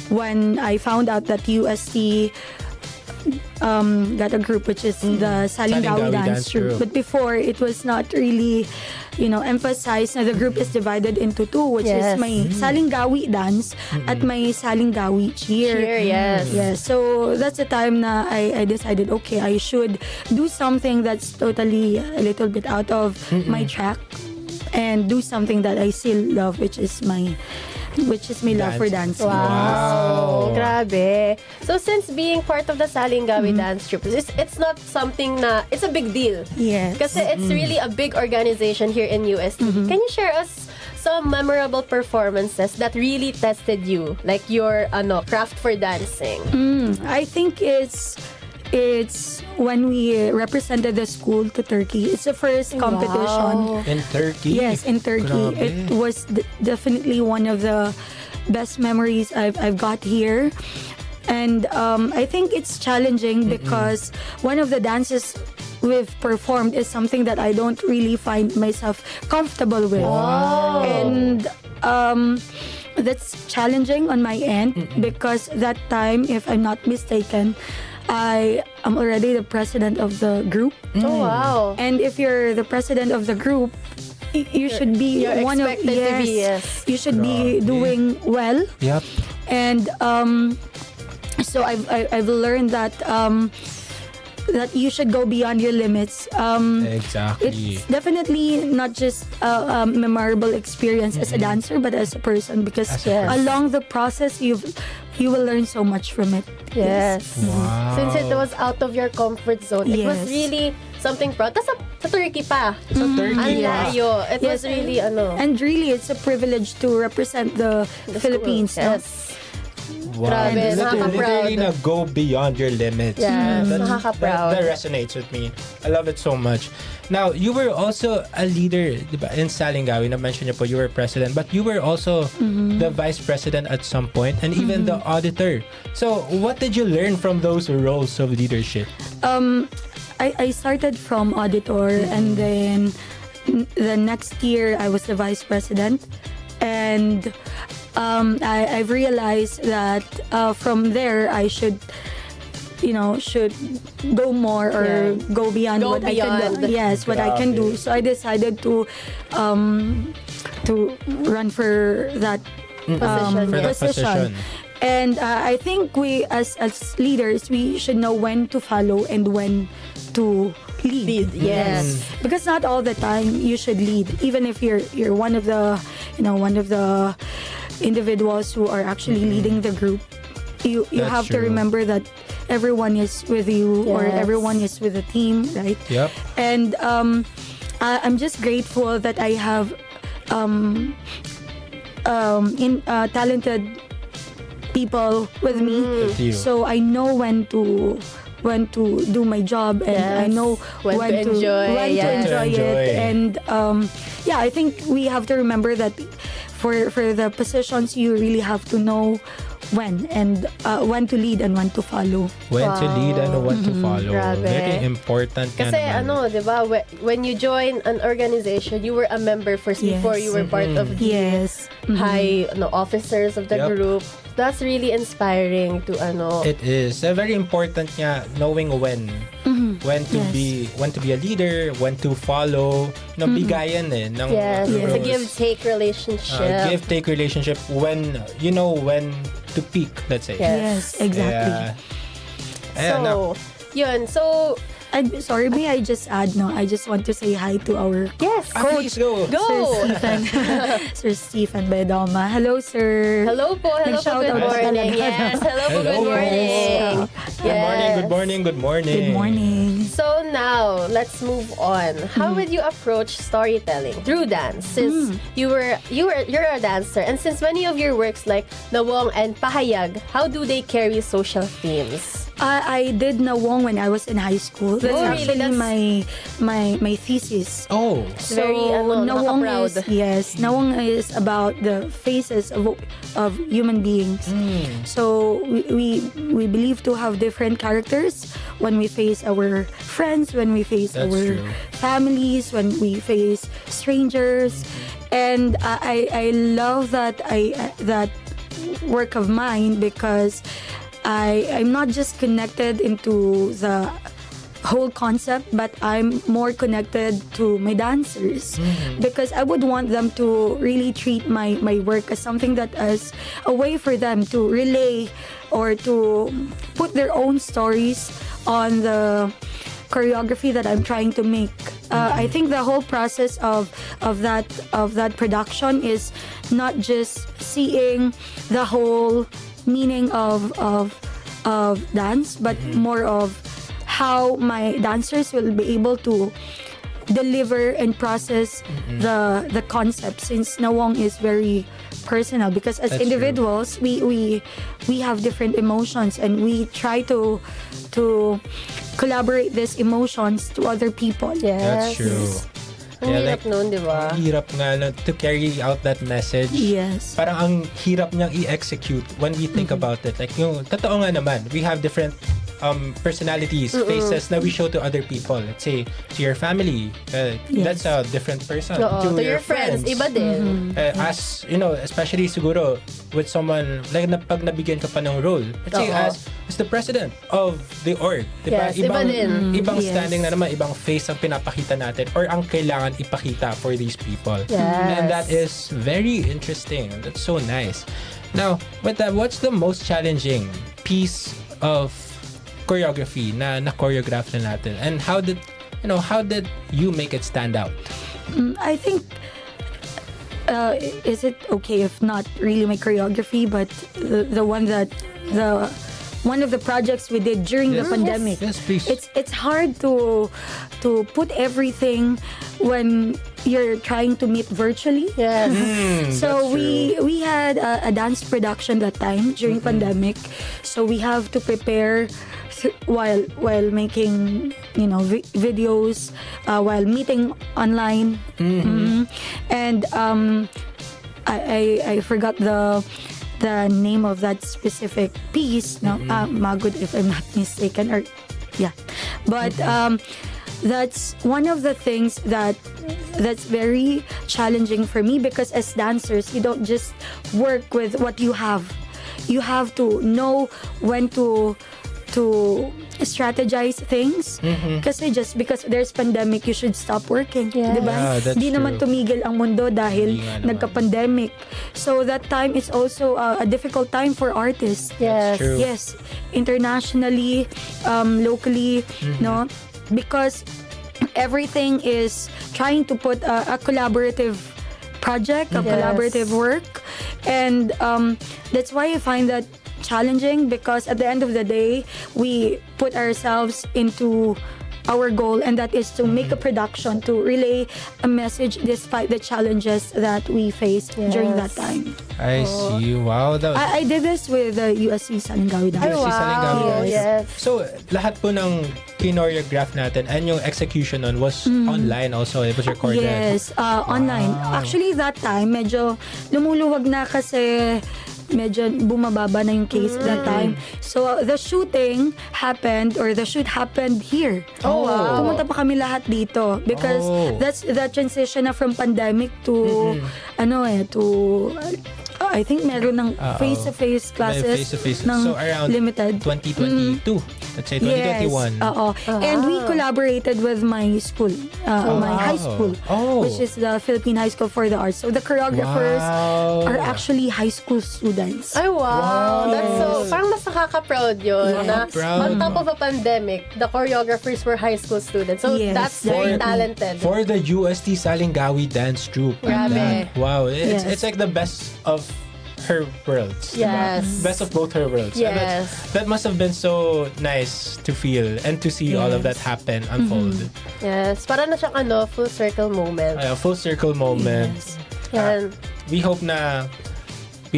when I found out that UST got a group, which is the Salingawi dance troupe. But before, it was not really, emphasized. Now the group is divided into two, which is my Salingawi dance at my Salingawi cheer. Yes. So that's the time na I decided, okay, I should do something that's totally a little bit out of my track and do something that I still love, which is my love for dancing. Wow. Grabe. So since being part of the Salingawi dance troupe, it's not something na, it's a big deal. Yes. Kasi it's really a big organization here in UST. Can you share us some memorable performances that really tested you? Like your craft for dancing? I think it's when we represented the school to Turkey. It's the first competition. In Turkey? Yes, in Turkey. Grabe. It was definitely one of the best memories I've got here. And I think it's challenging because one of the dances we've performed is something that I don't really find myself comfortable with. Wow. And that's challenging on my end because that time, if I'm not mistaken, I am already the president of the group. Oh wow! And if you're the president of the group, you should be one of you should be doing well. Yep. And so I've learned that that you should go beyond your limits. Exactly. It's definitely not just a memorable experience as a dancer, but as a person, because along the process you will learn so much from it. Yes. Wow. Since it was out of your comfort zone, it was really something proud. Tapos sa Turkey pa. Sa Turkey. Ang layo. It was really And really, it's a privilege to represent the Philippines. Yes. Wow, Grabe, literally nakaka-proud. na go beyond your limits. Yes, That nakaka-proud. resonates with me. I love it so much. Now, you were also a leader, diba, in Salingawi. Na-mention niyo po, you were president, but you were also the vice president at some point, and even the auditor. So, what did you learn from those roles of leadership? I started from auditor, and then the next year I was the vice president, and I've realized that from there I should go more or go beyond Go what I can do. beyond. Yes, what I can do. So I decided to run for that Position. And I think we as leaders, we should know when to follow and when to lead. Yes. Because not all the time you should lead, even if you're one of the individuals who are actually leading the group. You That's have to true. remember that everyone is with you, or Yes. everyone is with the team, right? Yep. And I'm just grateful that I have talented people with me, With you. so I know when to do my job, and Yes. I know When to enjoy, yes. enjoy To enjoy. it. And I think we have to remember that for the positions, you really have to know when to lead and when to follow. When to lead and when to follow. Grabe. Very important nga Kasi naman. di ba, when you join an organization, you were a member first before you were part of the Yes. high officers of the Yep. group. That's really inspiring to It is very important nga knowing when to Yes. when to be a leader, when to follow, bigayan ng yes, it's a roles. give-take relationship. Give-take relationship, when you know when to peak, let's say. Yes, exactly. Ayan, So, yun. So, Sorry, may I just add, I just want to say hi to our yes, please go. go. Sir Stephen. Sir Stephen Bedoma. Hello, sir. Hello po, good Nag-shoutout ka morning. talaga. Yes, hello po, Hello. good morning. Good morning, good morning, good morning. Good morning. So now, let's move on. How would you approach storytelling through dance? Since you're a dancer, and since many of your works like Nawong and Pahayag, how do they carry social themes? I did Nawong when I was in high school. That's Oh, really? actually That's- my thesis. Oh. So Very, Nawong nakaka-proud. Nawong is about the faces of human beings. So we believe to have different characters when we face our friends, when we face That's our true. families, when we face strangers, and I love that that work of mine, because I'm not just connected into the whole concept, but I'm more connected to my dancers, because I would want them to really treat my work as something that is a way for them to relay or to put their own stories on the choreography that I'm trying to make. I think the whole process of that production is not just seeing the whole meaning of dance, but more of how my dancers will be able to deliver and process the concept, since Nawong is very personal, because as That's individuals we have different emotions, and we try to collaborate these emotions to other people. That's true. Ang hirap nun, di ba? Ang hirap nga to carry out that message. Yes. Parang ang hirap niyang i-execute when we think about it. Like, yung totoo nga naman, we have different personalities, faces na we show to other people. Let's say, to your family, that's a different person. Oo, to your friends, iba din. As, especially siguro, with someone, like pag nabigyan ka pa ng role, let's say, as the president of the org, diba? Yes, iba din. Ibang Yes. standing na naman, ibang face ang pinapakita natin or ang kailangan ipakita for these people. Yes. And that is very interesting. That's so nice. Now, with that, what's the most challenging piece of choreography na choreograph na natin, and how did you make it stand out? I think is it okay if not really my choreography, but the one of the projects we did during the pandemic. Yes, please. It's hard to put everything when you're trying to meet virtually. Yes. So we had a dance production that time during pandemic. So we have to prepare while making videos, while meeting online. And I forgot the name of that specific piece. No, Magud, if I'm not mistaken, or yeah, but that's one of the things that's very challenging for me, because as dancers, you don't just work with what you have. You have to know when to strategize things. Kasi just because there's pandemic, you should stop working. Yes. Diba? Yeah, that's Di naman true. tumigil ang mundo dahil Hindi nga naman. nagka-pandemic. So that time is also a difficult time for artists. Yes. True. Yes, internationally, locally, no, because everything is trying to put a collaborative project, a collaborative work, and that's why I find that challenging, because at the end of the day, we put ourselves into our goal, and that is to make a production to relay a message despite the challenges that we faced during that time. I see. Wow. That was I did this with the USC Salingawi Dance. USC Salingawi Dance. Yes. So, lahat po ng kinoreograph natin and yung execution nun was online also. It was recorded. Yes, online. Actually, that time, medyo lumuluwag na kasi medyo bumababa na yung case that time. So, the shoot happened here. Oh, wow. Pumunta pa kami lahat dito because that's the transition na from pandemic to I think meron ng face-to-face classes Face-to-face. ng So, around limited. 2022. Let's say 2021. Yes, and we collaborated with my school, my high school, which is the Philippine High School for the Arts. So the choreographers are actually high school students. Ay, wow. That's so, parang mas nakaka-proud yun. Na proud. on top of a pandemic, the choreographers were high school students. So Yes, that's very talented. For the UST Salingawi Dance Troupe. Grabe. Wow. It's Yes. like the best of her worlds. Yes. Best of both her worlds. And Yes. that must have been so nice to feel and to see all of that happen, unfold. Yes. Para na siyang full circle moment. A full circle moment. Yan. We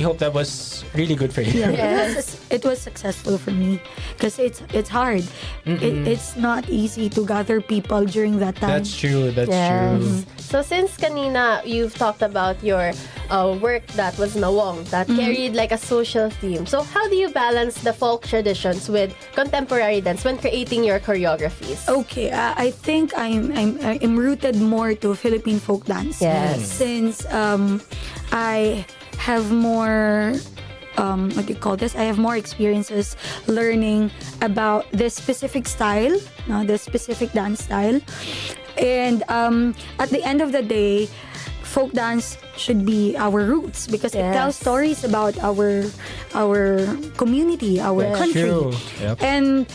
hope that was really good for you. Yes. It was successful for me because it's hard. It's not easy to gather people during that time. That's true. That's Yes. true. So since kanina you've talked about your work that was nawong, that carried like a social theme. So how do you balance the folk traditions with contemporary dance when creating your choreographies? Okay, I think I'm rooted more to Philippine folk dance. Yes. Since I have more what do you call this? I have more experiences learning about this specific style, this specific dance style. And at the end of the day, folk dance should be our roots because it tells stories about our community, our country. True. Yep. And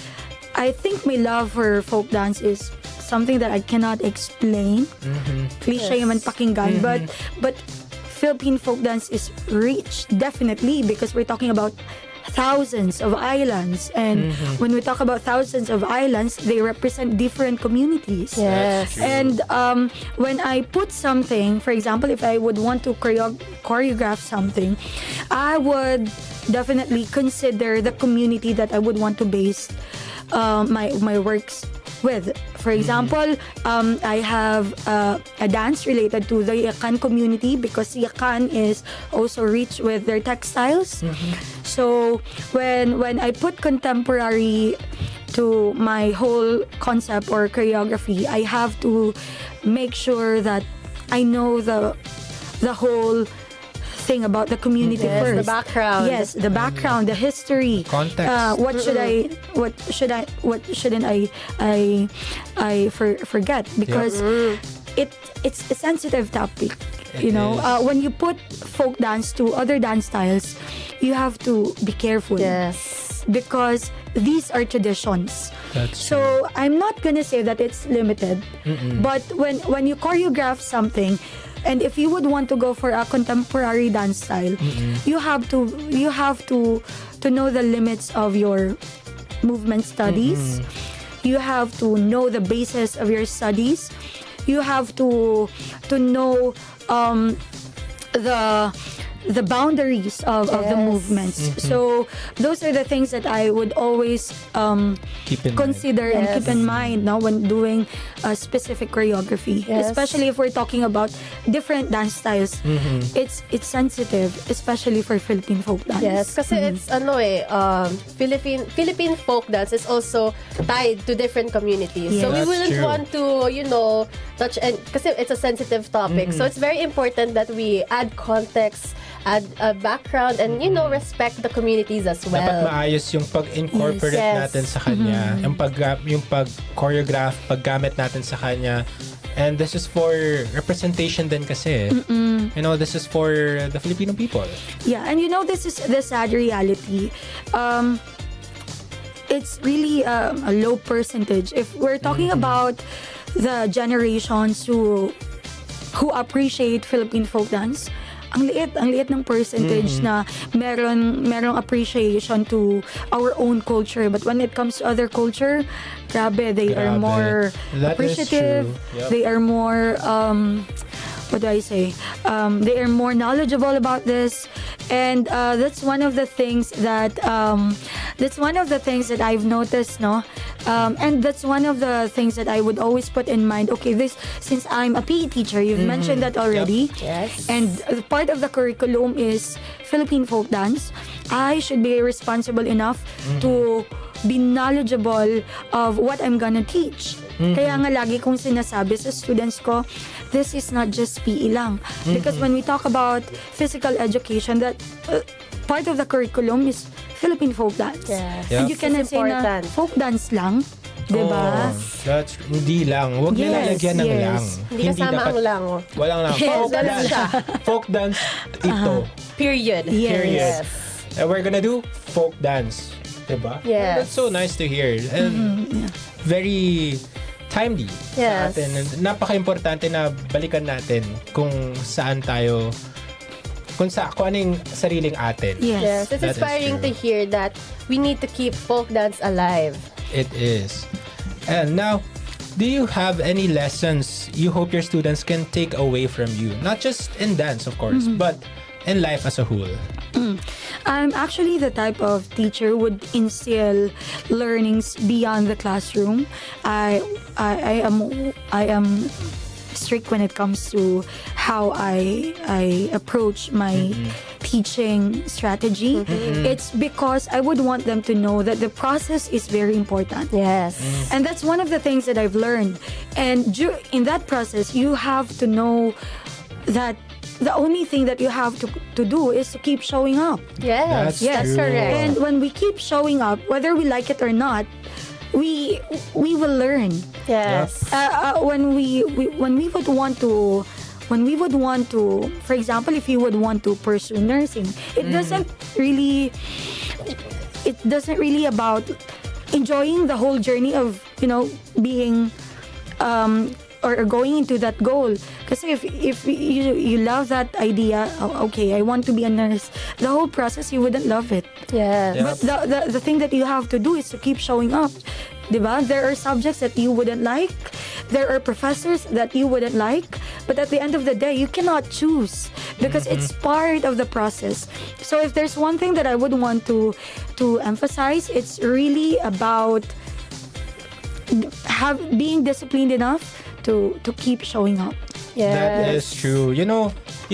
I think my love for folk dance is something that I cannot explain. Cliche man pakinggan, but Philippine folk dance is rich, definitely, because we're talking about thousands of islands, and when we talk about thousands of islands, they represent different communities. Yes. And when I put something, for example, if I would want to choreograph something, I would definitely consider the community that I would want to base my works with. For example, I have a dance related to the Yakan community because Yakan is also rich with their textiles. So when I put contemporary to my whole concept or choreography, I have to make sure that I know the whole thing about the community first. The background. Yes, the background, the history. Context. What shouldn't I forget, because it's a sensitive topic. It is. When you put folk dance to other dance styles, you have to be careful. Yes. Because these are traditions. That's So I'm not gonna say that it's limited, but when you choreograph something, and if you would want to go for a contemporary dance style, you have to know the limits of your movement studies. You have to know the basis of your studies. you have to know the boundaries of the movements. So those are the things that I would always consider and keep in mind now when doing a specific choreography. Especially if we're talking about different dance styles. It's sensitive, especially for Philippine folk dance. Yes, kasi it's Philippine folk dance is also tied to different communities. So we wouldn't want to, touch kasi it's a sensitive topic. So it's very important that we add context, add a background, and respect the communities as well. Dapat maayos yung pag-incorporate natin sa kanya, yung pag-choreograph, paggamit natin sa kanya. And this is for representation din kasi. This is for the Filipino people. Yeah, and this is the sad reality. It's really a low percentage. If we're talking about the generations who appreciate Philippine folk dance, ang liit ng percentage na merong appreciation to our own culture. But when it comes to other culture, they are more appreciative. They are more what do I say? They are more knowledgeable about this, and that's one of the things that I've noticed, and that's one of the things that I would always put in mind. Okay, since I'm a PE teacher, you've mentioned that already. Yes. And part of the curriculum is Philippine folk dance. I should be responsible enough to be knowledgeable of what I'm gonna teach. Kaya nga lagi kong sinasabi sa students ko, this is not just PE lang. Because when we talk about physical education, that part of the curriculum is Philippine folk dance. Yes. And you cannot say na folk dance lang. Diba? That's hindi lang. Huwag na lalagyan ng lang. Hindi kasama ang lang. Walang lang. Folk dance. Folk dance ito. Period. Period. And we're gonna do folk dance. Diba? Yes. That's so nice to hear. And very timely sa atin. Napaka-importante na balikan natin kung saan tayo, kung anong sariling atin. Yes. It's inspiring to hear that we need to keep folk dance alive. It is. And now, do you have any lessons you hope your students can take away from you? Not just in dance, of course, but in life as a whole. I'm actually the type of teacher who would instill learnings beyond the classroom. I am strict when it comes to how I approach my teaching strategy. It's because I would want them to know that the process is very important. Yes. And that's one of the things that I've learned. And in that process, you have to know that the only thing that you have to do is to keep showing up. Yes, that's correct. And when we keep showing up, whether we like it or not, we will learn. Yes. When we would want to, for example, if you would want to pursue nursing, it doesn't really about enjoying the whole journey of being or going into that goal. Kasi if you love that idea, okay, I want to be a nurse, the whole process you wouldn't love it. Yes. But the thing that you have to do is to keep showing up. Diba? There are subjects that you wouldn't like. There are professors that you wouldn't like. But at the end of the day, you cannot choose because it's part of the process. So if there's one thing that I would want to emphasize, it's really about being disciplined enough to keep showing up. Yes. That is true. Yun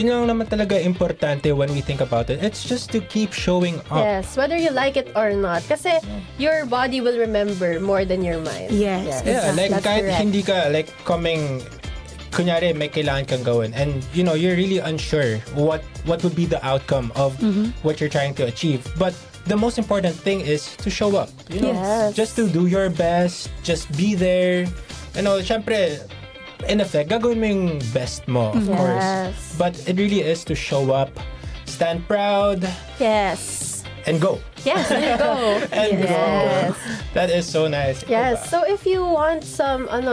lang naman talaga importante when we think about it. It's just to keep showing up. Yes, whether you like it or not. Kasi your body will remember more than your mind. Yes. Yeah, like That's kahit correct. hindi ka kunyari may kailangan kang gawin and you're really unsure what would be the outcome of what you're trying to achieve. But the most important thing is to show up. Yes. Just to do your best, just be there. Syempre, in effect, gagawin mo yung best mo, of course. But it really is to show up, stand proud, yes, and go. Yes, and go. And yes. go. That is so nice. Yes. So if you want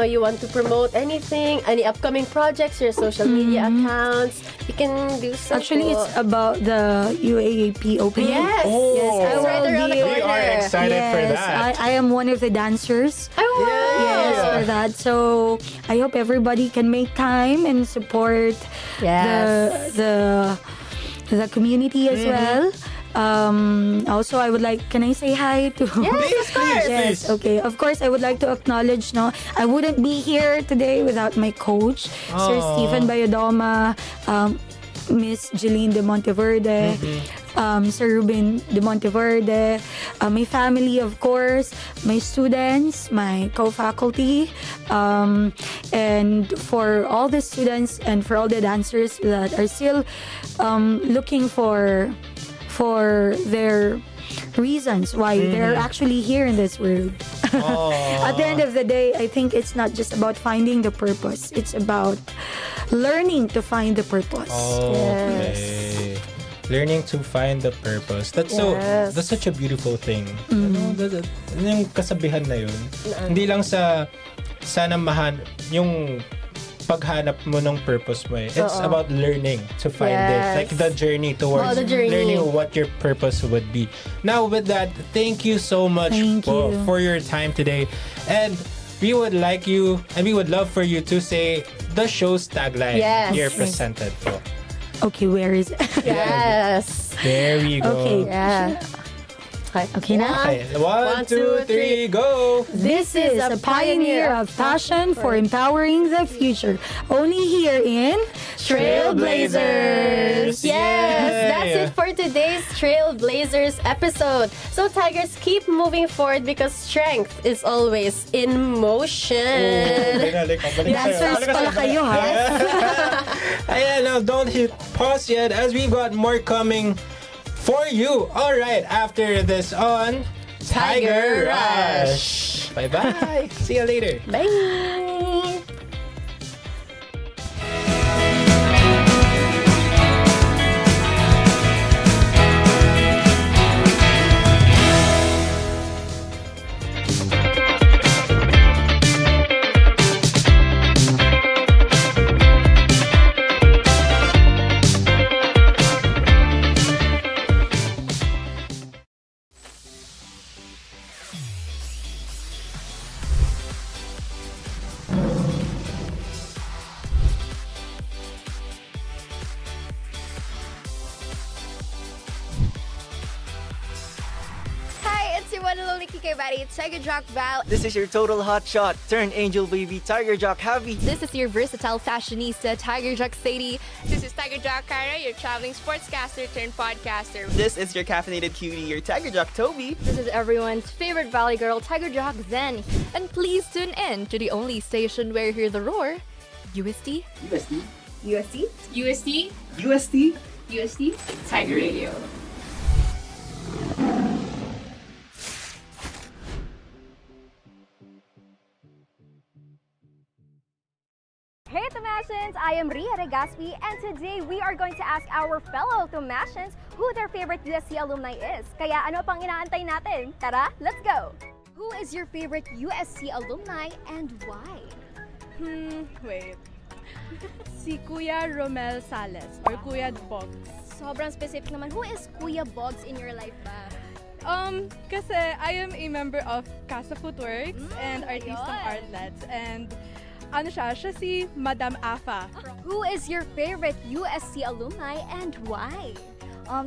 you want to promote anything, any upcoming projects, your social media accounts, you can do so. Actually, it's about the UAAP opening. Yes. Yes. It's right around the corner. We are excited for that. I am one of the dancers. Oh, wow. Yes, for that. So I hope everybody can make time and support the community as well. Also, I would like, can I say hi to? Yes, of course. Yes, okay. Of course, I would like to acknowledge, I wouldn't be here today without my coach, Sir Stephen Bayodoma, Miss Jeline de Monteverde, Sir Ruben de Monteverde, my family, of course, my students, my co-faculty, and for all the students and for all the dancers that are still looking for their reasons why they're actually here in this world. At the end of the day, I think it's not just about finding the purpose. It's about learning to find the purpose. Okay. Learning to find the purpose. That's such a beautiful thing. Yung kasabihan na yun. Hindi lang sa sana yung paghanap mo ng purpose mo eh. It's about learning to find it. Like the journey towards learning what your purpose would be. Now with that, thank you so much for your time today. And we would like you, and we would love for you to say the show's tagline here presented po. Okay, where is it? Yes. There we go. Okay. Yeah. Okay na? Okay. 1, 2, 3, go! This is a pioneer of passion for empowering the future. Only here in Trailblazers! Yes! That's it for today's Trailblazers episode. So Tigers, keep moving forward because strength is always in motion. Dancers pala kayo, ha? Ayan, now don't hit pause yet as we've got more coming for you. All right, after this on Tiger Rush. Bye-bye. See you later. Bye. Tiger Jock Val. This is your total hotshot turned angel baby Tiger Jock Javi. This is your versatile fashionista Tiger Jock Sadie. This is Tiger Jock Cara, your traveling sportscaster turned podcaster. This is your caffeinated cutie, your Tiger Jock Toby. This is everyone's favorite valley girl, Tiger Jock Zen. And please tune in to the only station where you hear the roar, UST. UST. UST. UST. UST. UST. Tiger Radio. Hey Tomashans! I am Ria Regaspi and today we are going to ask our fellow Tomashans who their favorite USC alumni is. Kaya ano pang inaantay natin? Tara, let's go! Who is your favorite USC alumni and why? Wait. Si Kuya Romel Sales or Kuya Boggs. Sobrang specific naman. Who is Kuya Boggs in your life ba? Kasi I am a member of Casa Footworks and Artistang Artlets and siya si Madam Afa. Who is your favorite USC alumni and why?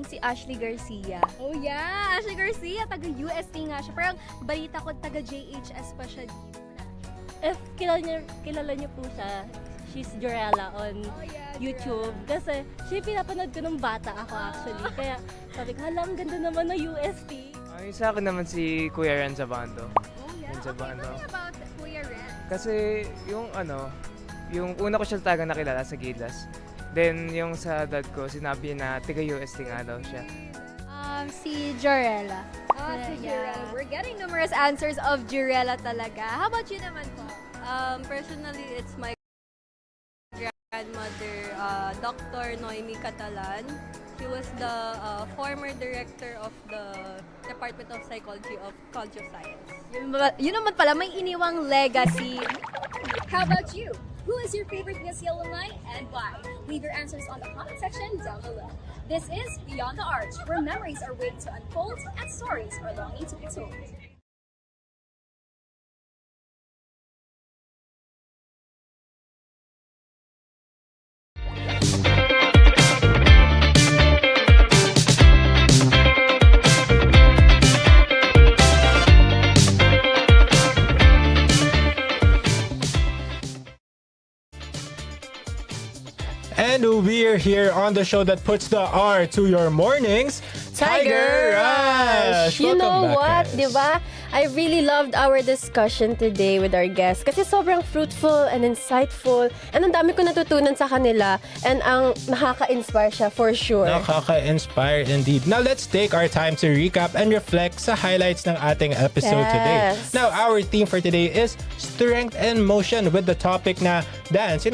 Si Ashley Garcia. Oh yeah, Ashley Garcia, taga UST nga siya. Parang balita ko taga JHS pa siya dito. If kilala niyo po siya, she's Jorella on YouTube. Kasi siya pinapanood ko nung bata ako actually. Kaya sabi ko, ang ganda naman ng UST. Sa akin naman si Kuya Ren Zabando. Oh yeah, okay, tell me about Kuya Ren. Kasi yung una ko siya talaga nakilala sa Gilas. Then yung sa dad ko, sinabi na tiga UST nga daw siya. Si Jorella. Si Jorella. We're getting numerous answers of Jorella talaga. How about you naman po? Personally, it's my grandmother, Dr. Noemi Catalan. She was the former director of the Department of Psychology of College of Science. Yun naman pala, may iniwang legacy. How about you? Who is your favorite USC alumni and why? Leave your answers on the comment section down below. This is Beyond the Arch, where memories are waiting to unfold and stories are longing to be told. we're here on the show that puts the R to your mornings, Tiger Rush! You know Welcome what, back, guys. di ba? I really loved our discussion today with our guests kasi sobrang fruitful and insightful and ang dami ko natutunan sa kanila and ang nakaka-inspire siya for sure. Nakaka-inspire indeed. Now let's take our time to recap and reflect sa highlights ng ating episode today. Yes. Now our theme for today is strength and motion with the topic na dance,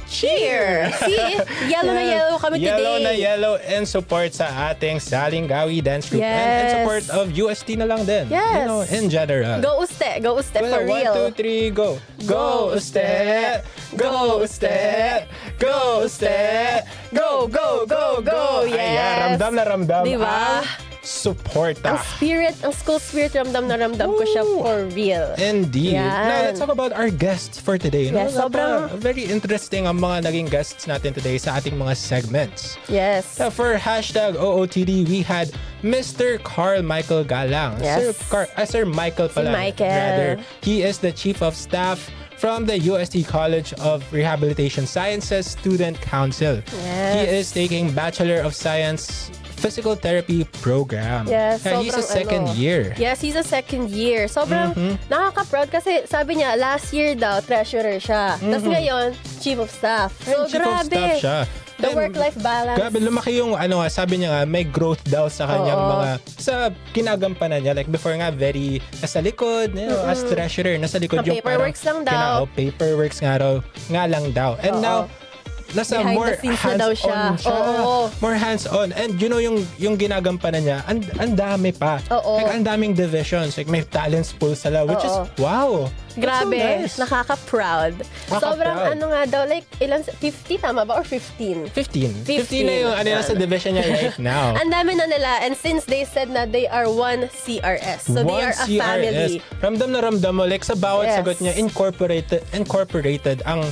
cheer! See? Yellow na yellow kami today. Yellow na yellow in support sa ating Salingawi dance group. And in Yes. support of UST na lang din. Yes. In general. Go uste for real. 1, 2, 3, go. Go uste! Go uste! Go uste! Go, go, go, go! Yes. Ayan, ramdam na ramdam. Diba? Suporta. Ang school spirit, ramdam na ramdam ko siya for real. Indeed. Yan. Now, let's talk about our guests for today. Yes, sobrang- Very interesting ang mga naging guests natin today sa ating mga segments. Yes. Now, for hashtag OOTD, we had Mr. Carl Michael Galang. Yes. Sir Michael pala. Michael. Rather. He is the Chief of Staff from the UST College of Rehabilitation Sciences Student Council. Yes. He is taking Bachelor of Science Physical Therapy program. Yes, Yeah, he's a sobrang second year. Yes, he's a second year. Sobrang nakaka-proud kasi sabi niya, last year daw, treasurer siya. Tapos ngayon, chief of staff. So, Chief of grabe. Staff siya. The work-life balance. Grabe, lumaki yung sabi niya nga, may growth daw sa kanyang Oo. mga, sa ginagampanan niya. Like before nga, very, nasa likod, as treasurer, nasa likod Ang yung paperworks lang daw. paperworks nga lang daw. And Oo. now, nasa Behind more the scenes na daw siya. hands-on siya. Oo. More hands-on. And yung ginagampanan niya, ang dami pa. Oo. Like, ang daming divisions. Like, may talents pool sila, which is, Oo. wow. Grabe, That's so nice. nakaka-proud. Sobrang nga daw, like, 50 tama ba? Or 15? 15 na yung nasa division niya right now. Ang dami na nila. And since they said na they are one CRS. So they are a family. Ramdam na ramdam mo. Like sa bawat Yes. sagot niya, incorporated ang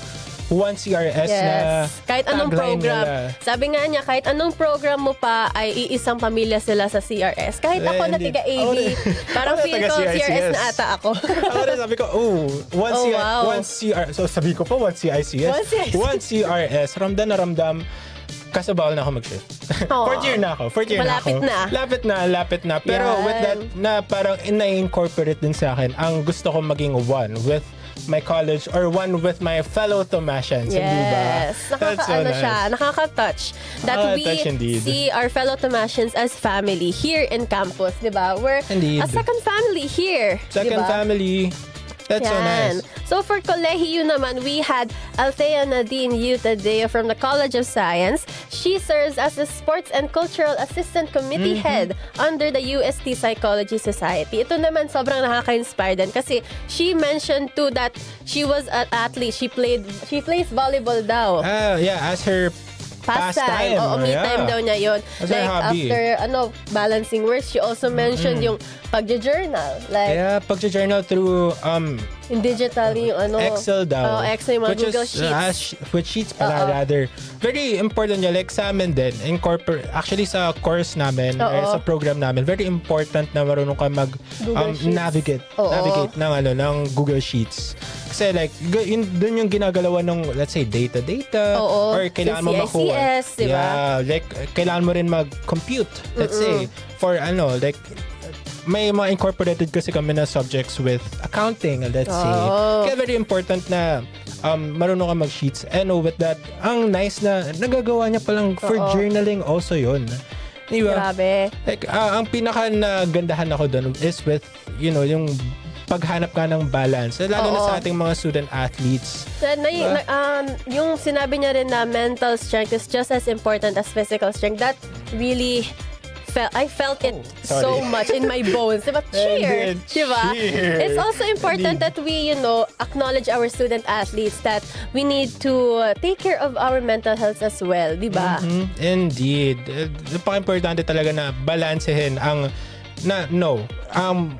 one CRS na Kahit anong tagline program. nila. Sabi nga niya, kahit anong program mo pa ay iisang pamilya sila sa CRS. Kahit ako na Indeed. tiga-AV, Ako rin. parang Ako na feel ko taga-CRS, CRS na yes. ata ako. Ako rin sabi ko, wow. one CR. So sabi ko pa, one CICS. One CICS. One CRS. Ramdam na ramdam. Kaso bawal na ako mag-shift. Fourth year na ako. Lapit na. Pero Yan. with that, na parang ina-incorporate din sa akin, ang gusto ko maging one with my college or one with my fellow Tomasians. Hindi ba? Yes. Nakaka-touch. That Nakaka-touch we indeed. see our fellow Tomasians as family here in campus, di ba? We're Indeed. a second family here. Second di ba? family. That's so nice. So for Kolehiyo naman, we had Althea Nadine Yu Tadeo from the College of Science. She serves as the Sports and Cultural Assistant Committee Head under the UST Psychology Society. Ito naman sobrang nakaka-inspire din kasi she mentioned too that she was an athlete. She plays volleyball daw. Yeah, as her pastime. Oo, me time daw niya yun. As her Like, hobby. after balancing works, she also mentioned yung pag-journal. Like, Yeah, pag-journal through yung digital, yung Excel daw. Excel, yung mga which Google is, Sheets. with Sheets pala rather. Very important yun. Like sa amin din, actually sa course namin, or sa program namin, very important na marunong ka Google Sheets. navigate ng Google Sheets. Kasi like, dun yung ginagalawan ng, let's say, data. Oo. Or kailangan mo Yung makuha. CICS, diba? Yeah, like, kailangan mo rin mag-compute. Let's say, for like, may mga incorporated kasi kami na subjects with accounting, let's say. Kaya very important na marunong ka mag-sheets. And with that, ang nice na nagagawa niya palang for journaling also yun. Diba? Grabe. Like, ang pinaka nagandahan ako doon is with, yung paghanap ka ng balance. Lalo na sa ating mga student athletes. Yung sinabi niya rin na mental strength is just as important as physical strength. That really I felt it so much in my bones. Diba? Cheer! Diba? It's also important that we, acknowledge our student athletes that we need to take care of our mental health as well. Diba? Indeed. Napaka-importante talaga na balansehin ang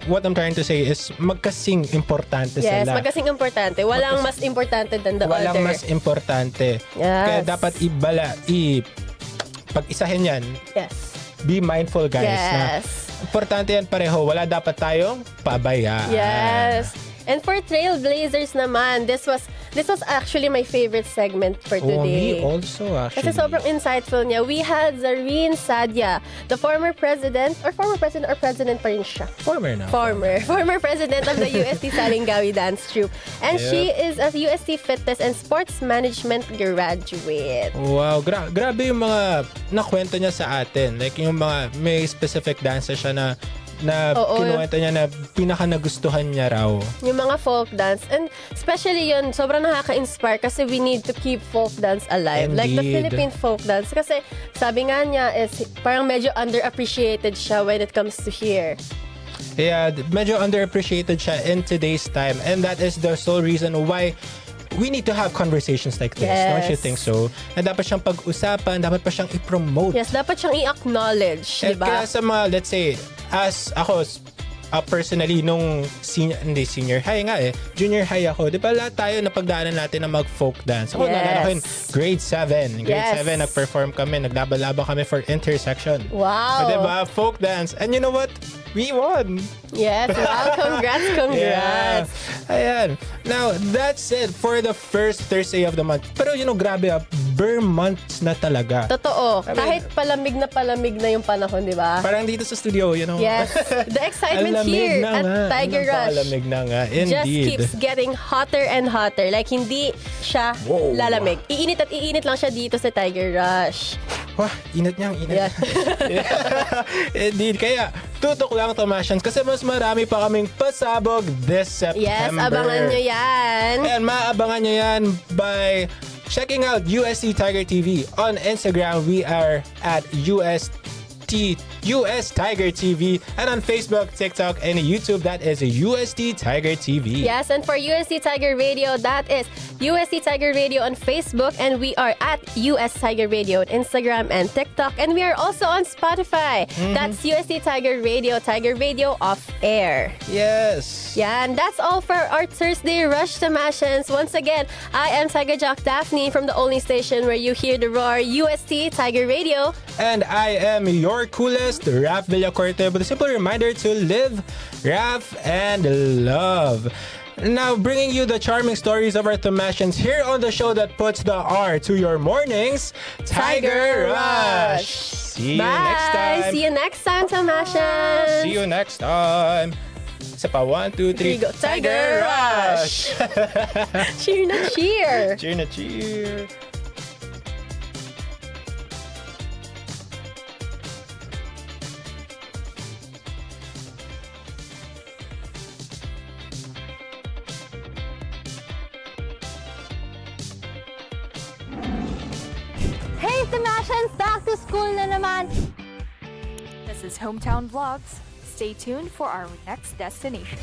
what I'm trying to say is magkasing importante sila. Yes, magkasing importante. Walang mas importante than the other. Walang mas importante. Yes. Kaya dapat pag-isahin yan. Yes. Be mindful, guys. Yes. Na importante yan pareho. Wala dapat tayong pabayaan. Yes. And for Trailblazers naman, this was this was actually my favorite segment for today. Me also, actually. Kasi sobrang insightful niya. We had Zareen Sadia, the former president or president pa rin siya. Former na. Former president of the UST Salingawi Dance Troupe. And she is a UST Fitness and Sports Management graduate. Wow, grabe yung mga nakwento niya sa atin. Like yung mga may specific dancer siya na kinuwento niya na pinaka nagustuhan niya raw. Yung mga folk dance. And especially yun, sobrang nakaka-inspire kasi we need to keep folk dance alive. Indeed. Like the Philippine folk dance. Kasi sabi nga niya is parang medyo underappreciated siya when it comes to here. Yeah, medyo underappreciated siya in today's time. And that is the sole reason why we need to have conversations like this. Yes. Don't you think so? Na dapat siyang pag-usapan, dapat pa siyang i-promote. Yes, dapat siyang i-acknowledge, di ba? Kaya sa mga, let's say, as ako, personally, nung senior high nga junior high ako, di ba lahat tayo napagdaanan natin na mag-folk dance. Ako, naalala ko yun, grade 7. Grade 7, nag-perform kami, naglaban-laban kami for intersection. Wow! Di ba? Folk dance. And you know what? We won! Yes, wow, congrats. Yeah. Ayan. Now, that's it for the first Thursday of the month. Pero grabe Ber-Month na talaga. Totoo. Kahit palamig na yung panahon, di ba? Parang dito sa studio, Yes. The excitement here at Tiger Rush. Palamig na nga. Indeed. Just keeps getting hotter and hotter. Like, hindi siya lalamig. Iinit at iinit lang siya dito sa Tiger Rush. Wah, init niya. Indeed. Kaya, tutok lang Tomasians kasi mas marami pa kaming pasabog this September. Yes, abangan nyo yan. And maabangan nyo yan by checking out UST Tiger TV. On Instagram, we are at US Tiger TV, and on Facebook, TikTok, and YouTube, that is UST Tiger TV. Yes, and for UST Tiger Radio, that is UST Tiger Radio on Facebook, and we are at US Tiger Radio on Instagram and TikTok, and we are also on Spotify. That's UST Tiger Radio off air. Yes. Yeah, and that's all for our Thursday Rush Tomasians. Once again, I am Tiger Jock Daphne from the only station where you hear the roar, UST Tiger Radio. And I am your coolest, Raph Villacorte, with a simple reminder to live, laugh, and love. Now, bringing you the charming stories of our Tomasians here on the show that puts the R to your mornings, Tiger Rush. See you next time. See you next time, Tomasians. See you next time. Isa pa, 1, 2, 3, go. Tiger Rush. Cheer na cheer. Cheer na cheer. Hey, Tomasians! Back to school na naman! This is Hometown Vlogs. Stay tuned for our next destination.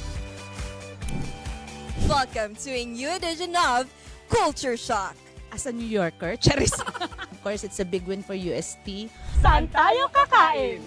Welcome to a new edition of Culture Shock. As a New Yorker, charis. Of course, it's a big win for UST. Saan tayo kakain?